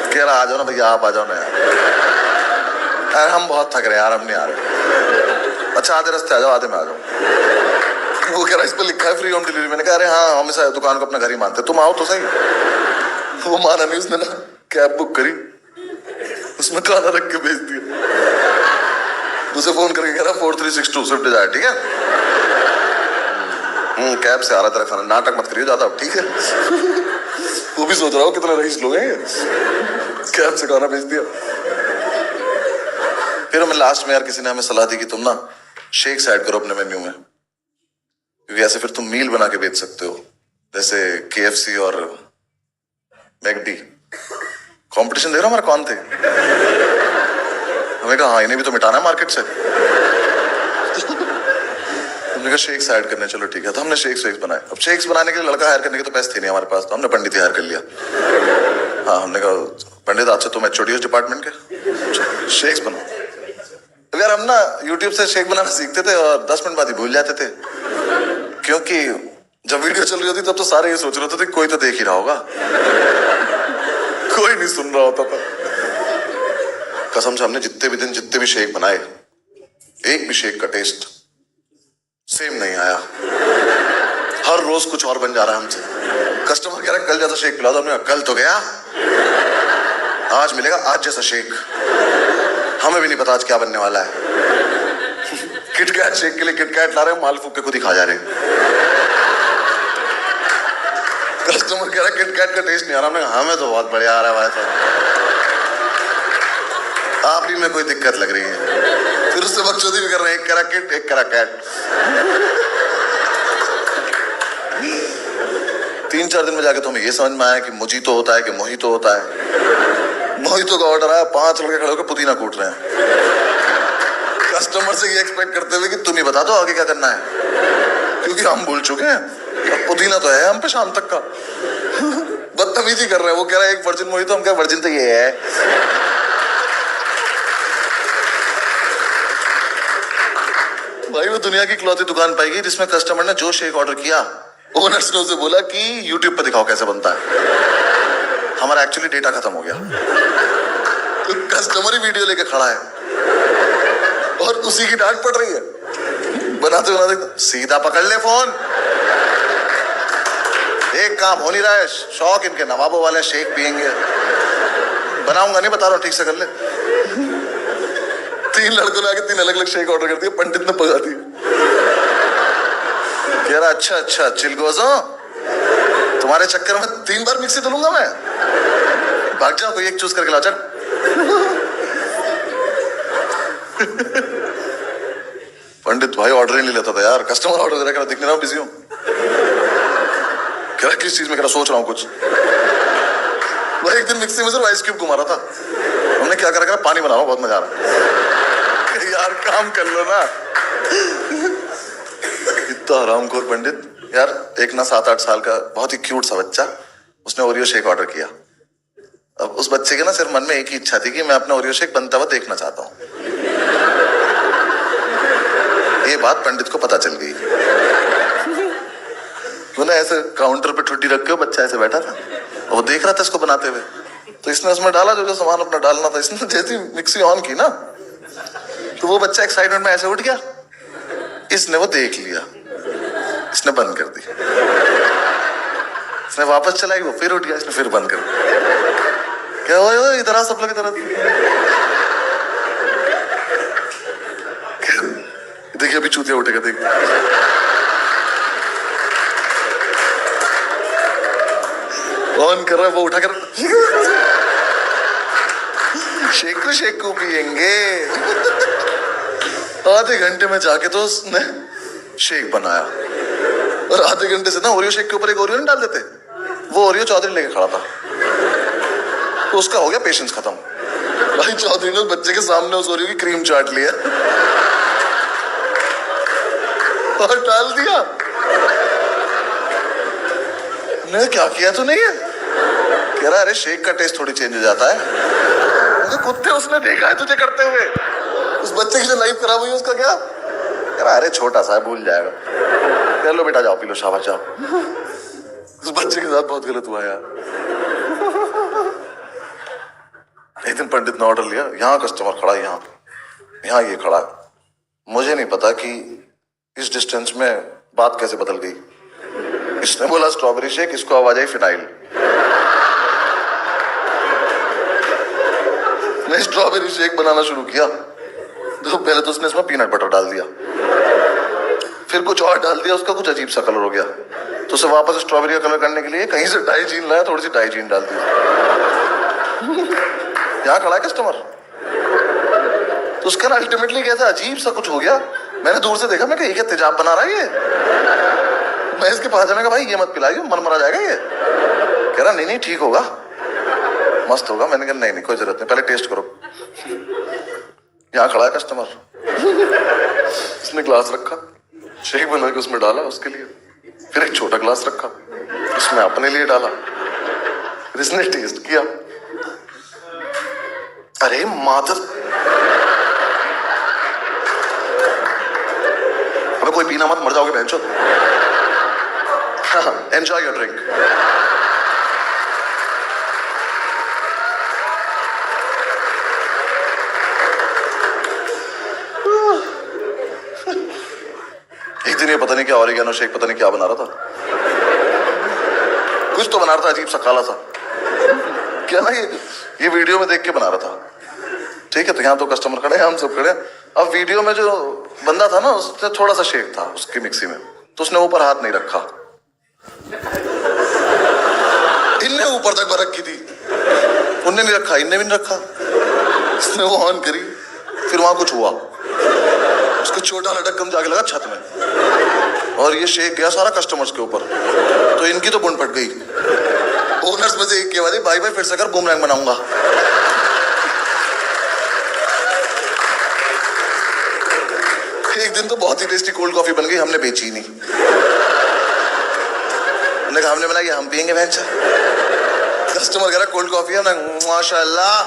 कह रहा आ जाओ ना भैया, आप आ जाओ ना यार, हम बहुत थक रहे हैं यार, हम नहीं आ रहे। अच्छा आधे रास्ते आ जाओ, आधे में आ जाओ। वो कह रहा इस पर लिखा है फ्री होम डिलीवरी। मैंने कहा अरे हाँ, हम इस दुकान को अपना घर ही मानते, तुम आओ तो सही। वो माना नहीं, उसने ना कैब बुक करी, उसमें खाना रख के भेज दिया। उसे फोन करके कह रहा 4362 स्विफ्ट डिजायर, ठीक है? कैब से आ रहा तेरा खाना, नाटक मत करिए ज्यादा, ठीक है? वो भी सोच रहा हो कितने रईस लोग हैं, कैब से खाना भेज दिया। फिर हमें लास्ट में यार किसी ने हमें सलाह दी कि तुम ना शेक्स ऐड करो अपने मेन्यू में, क्योंकि ऐसे फिर तुम मील बना के बेच सकते हो, जैसे KFC और मैकडी। कंपटीशन देख रहा हमारा कौन थे? हमें कहा हाँ, इन्हें भी तो मिटाना है मार्केट से। हमने कहा शेक्स ऐड करने, चलो ठीक है। तो हमने शेक्स बनाए। अब शेक्स बनाने के लिए लड़का हायर करने के तो पैसे थे नहीं हमारे पास, तो हमने पंडित ही हायर कर लिया। हाँ, हमने कहा पंडित आज से तुम HOD हो डिपार्टमेंट के, शेक्स बनाओ। तो यार हम ना YouTube से शेक बनाना सीखते थे और 10 मिनट बाद ही भूल जाते थे, क्योंकि जब वीडियो चल रही होती तब तो सारे ये सोच रहे होते थे कोई तो देख ही रहा होगा, कोई नहीं सुन रहा होता था। कसम से हमने जितने भी शेक बनाए, एक भी शेक का टेस्ट सेम नहीं आया। हर रोज कुछ और बन जा रहा है हमसे। कस्टमर कह रहा है कल जैसा शेक पिला दो, हमने कहा कल तो गया, आज मिलेगा आज जैसा शेक। हमें भी नहीं पता आज क्या बनने वाला है। किटकैट शेक के लिए किटकैट ला रहे हैं, माल फूक के खुद ही खा जा रहे हैं। कस्टमर कह रहा है किटकैट का टेस्ट नहीं आ रहा, हमने कहा हमें तो बहुत बढ़िया आ रहा है भाई साहब, आप ही में कोई दिक्कत लग रही है। फिर उससे बकचोदी भी कर रहे हैं, एक कह रहा किट, एक कह रहा कैट। 3-4 दिन में जाके तो हमें ये समझ में आया कि मोजीतो होता है कि मोहितो होता है। मोहितो का ऑर्डर आया, 5 लड़के खड़े होकर पुदीना कूट रहे हैं, कस्टमर से ये एक्सपेक्ट करते हुए कि तुम ही बता दो आगे क्या करना है, क्योंकि हम भूल चुके हैं। अब पुदीना तो है हम पे शाम तक का। बदतमीजी कर रहे हैं। वो कह रहा है एक वर्जिन मोहितो, हम कह वर्जिन तो ये है। भाई वो दुनिया की इकलौती दुकान पाएगी जिसमें कस्टमर ने जो शेक ऑर्डर किया, ओनर्स ने उसे बोला कि YouTube पे दिखाओ कैसे बनता है। हमारा एक्चुअली डेटा खत्म हो गया, तो कस्टमर ही वीडियो लेके खड़ा है और उसी की डांट पड़ रही है। बनाते सीधा पकड़ ले फोन, एक काम हो नहीं रहा है। शौक इनके नवाबों वाले शेक पियेंगे, बनाऊंगा नहीं, बता रहा हूं ठीक से कर ले। 3 लड़कों ने आके 3 अलग अलग शेक ऑर्डर कर दिए, पंडित ने पका दिया। कह रहा अच्छा चिलगोजो, तुम्हारे चक्कर में 3 बार मिक्सी धुलूंगा मैं, भाग जाओ, कोई एक चूज करके ला। चल पंडित भाई ऑर्डर ही नहीं लेता था यार, कस्टमर ऑर्डर दे रहा, दिख नहीं रहा बिजी हूं। कह रहा किस चीज में, कह रहा सोच रहा हूं कुछ। वो एक दिन मिक्सी में सिर्फ आइस क्यूब घुमा रहा था, हमने क्या करा, पानी बनाओ, बहुत मजा आ रहा है। यार काम कर लो ना। इतना हरामखोर पंडित यार। एक ना 7-8 साल का बहुत ही क्यूट सा बच्चा, उसने ओरियो शेक ऑर्डर किया। अब उस बच्चे के ना सिर्फ मन में एक ही इच्छा थी कि मैं अपना ओरियो शेक बनता हुआ देखना चाहता हूं। ये बात पंडित को पता चल गई। वो ना ऐसे काउंटर पे ठुड्डी रख के बच्चा ऐसे बैठा था, वो देख रहा था इसको बनाते हुए, तो इसने उसमें डाला जो सामान अपना डालना था। इसने जैसी मिक्सी ऑन की ना, तो वो बच्चा एक्साइटमेंट में ऐसे उठ गया, इसने वो देख लिया, इसने बंद कर दी। इसने वापस चलाई, वो फिर उठ गया, इसने फिर बंद कर दी। क्या हुआ, इधर आ, सब लोग इधर आ। देखिए अभी चूतिया उठेगा, देख। ऑन कर रहा है वो, उठा कर शेकू पियेंगे। आधे घंटे में जाके तो उसने शेक बनाया, और आधे घंटे से ना ओरियो शेक के ऊपर एक ओरियो नहीं डाल देते, वो ओरियो चौधरी लेके खड़ा था, तो उसका हो गया पेशेंस खत्म। भाई चौधरी ने बच्चे के सामने उस ओरियो की क्रीम चाट लिया और डाल दिया। ने क्या किया तूने? ये कह रहा अरे शेक का टेस्ट थोड़ी चेंज हो जाता है। कुत्ते उसने देखा है तुझे करते हुए, उस बच्चे की जो लाइफ खराब हुई उसका क्या? कह रहा अरे छोटा सा है, भूल जाएगा। कह लो बेटा जाओ पी लो, शाबाश जाओ। उस बच्चे के साथ बहुत गलत हुआ यार। एक दिन पंडित ने ऑर्डर लिया, यहाँ कस्टमर खड़ा है, यहाँ ये खड़ा है। मुझे नहीं पता कि इस डिस्टेंस में बात कैसे बदल गई। इसने बोला स्ट्रॉबेरी शेक, इसको आवाज आई फिनाइल। मैं स्ट्रॉबेरी शेक बनाना शुरू किया तो पहले तो उसने इसमें पीनट बटर डाल दिया, फिर कुछ और डाल दिया, उसका कुछ अजीब सा कलर हो गया, तो उसे वापस स्ट्रॉबेरी का कलर करने के लिए कहीं से डाइजीन लाया, थोड़ी सी डाइजीन डाल दी। यहाँ खड़ा है कस्टमर, तो उसका ना अल्टीमेटली कैसा अजीब सा कुछ हो गया। मैंने दूर से देखा, मैं ये क्या तेजाब बना रहा है ये। मैं इसके पास जाने का, भाई ये मत पिलाइए, मन मरा जाएगा ये। कह रहा नहीं ठीक होगा, मस्त होगा। मैंने कहा नहीं कोई जरूरत नहीं, पहले टेस्ट करो। यहाँ खड़ा है कस्टमर, उसने ग्लास रखा, शेक बना के उसमें डाला उसके लिए, फिर एक छोटा ग्लास रखा, उसमें अपने लिए डाला, फिर इसने टेस्ट किया। अरे मादर, अबे कोई पीना मत, मर जाओगे बहनचोद। Enjoy your drink. एक दिन ये पता नहीं क्या ऑरिगेनो शेक, पता नहीं क्या बना रहा था, कुछ तो बना रहा था अजीब सा काला सा, क्या ना ये वीडियो में देख के बना रहा था। ठीक है, तो यहाँ तो कस्टमर खड़े हैं, हम सब खड़े हैं। अब वीडियो में जो बंदा था ना, उसने थोड़ा सा शेक था उसकी मिक्सी में, तो उसने ऊपर हाथ नहीं रखा, इनने ऊपर तक रखी थी, उनने नहीं रखा, इनने भी नहीं रखा। उसने वो ऑन करी, फिर वहां कुछ हुआ, उसको छोटा लटकन जाके लगा छत में, और ये शेक गया सारा कस्टमर्स के ऊपर, तो इनकी तो बुन फट गई। ओनर्स में से एक की आवाज, भाई फिर से कर, बूमरैंग बनाऊंगा। एक दिन तो बहुत ही टेस्टी कोल्ड कॉफी बन गई, हमने बेची नहीं। हमने बनाई, हम पियेंगे भैंस। कस्टमर कह रहा कोल्ड कॉफी है, माशाल्लाह।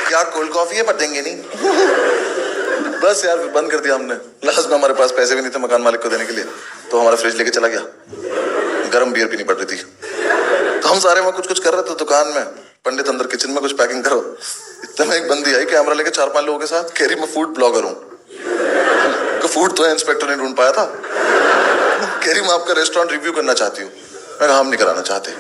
क्या कोल्ड कॉफी है, पर देंगे नहीं। बस यार बंद कर दिया हमने। लास्ट में हमारे पास पैसे भी नहीं थे मकान मालिक को देने के लिए, तो हमारा फ्रिज लेके चला गया, गर्म बियर पीनी पड़ रही थी। तो हम सारे में कुछ कर रहे थे दुकान में, पंडित अंदर किचन में कुछ पैकिंग करो। इतने में एक बंदी आई कैमरा लेके 4-5 लोगों के साथ, कह रही मैं फूड ब्लॉगर हूँ। तो फूड तो इंस्पेक्टर ने ढूंढ पाया था। कह रही मैं आपका रेस्टोरेंट रिव्यू करना चाहती हूँ। मैं कहा हम नहीं कराना चाहते।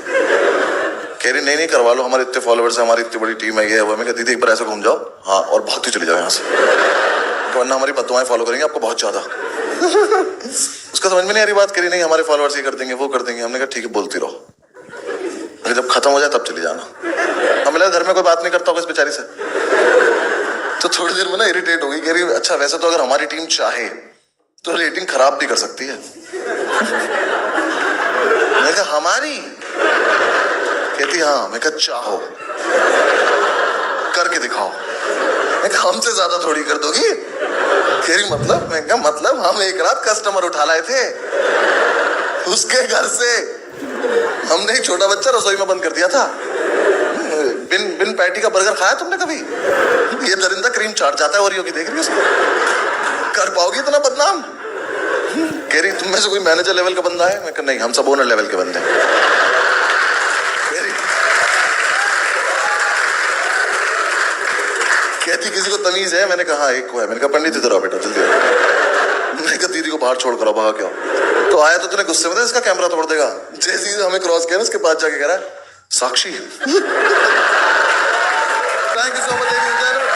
कह रही नहीं करवा लो, हमारे इतने फॉलोअर्स है, हमारी इतनी बड़ी टीम है, ये है वो। मैं कहती थी एक बार ऐसे घूम जाओ, हाँ, और भागती चली जाओ यहाँ से, वरना हमारी बददुआएं फॉलो करेंगे आपको बहुत ज्यादा। उसका समझ में नहीं आ रही बात। करी नहीं हमारे फॉलोअर्स ये कर देंगे वो कर देंगे। हमने कहा ठीक है बोलती रहो, जब खत्म हो जाए तब चली जाना। हमें लगा घर में कोई बात नहीं करता होगा इस बेचारी से, तो थोड़ी देर में ना इरिटेट हो गई। कह रही अच्छा वैसे तो अगर हमारी टीम चाहे तो रेटिंग खराब भी कर सकती है। मैं कहा हमारी? कहती हाँ। मैं कहा चाहो करके दिखाओ। मैं कहा हमसे ज्यादा थोड़ी कर दोगी। कह रही मतलब? मैं कहा मतलब हम एक रात कस्टमर उठा लाए थे उसके घर से, हमने एक छोटा बच्चा रसोई में बंद कर दिया था। बिन पैटी का बर्गर खाया तुमने कभी? ये दरिंदा क्रीम चाट जाता है ओरियो की, देख रही है उसको? कर पाओगी इतना बदनाम? कह रही तुम में से कोई मैनेजर लेवल का बंदा है? मैं कहा नहीं, हम सब ओनर लेवल के बंदे हैं। कहती किसी को तमीज है? मैंने कहा एक को है। मैंने कहा पंडित इधर आओ बेटा जल्दी आओ। मैंने कहा दीदी को बाहर छोड़ कर आओ, भागा क्यों? तो आया तो तूने गुस्से में था इसका कैमरा तोड़ देगा। जैसे ही हमें क्रॉस किया ना, उसके पास जाके कह रहा है साक्षी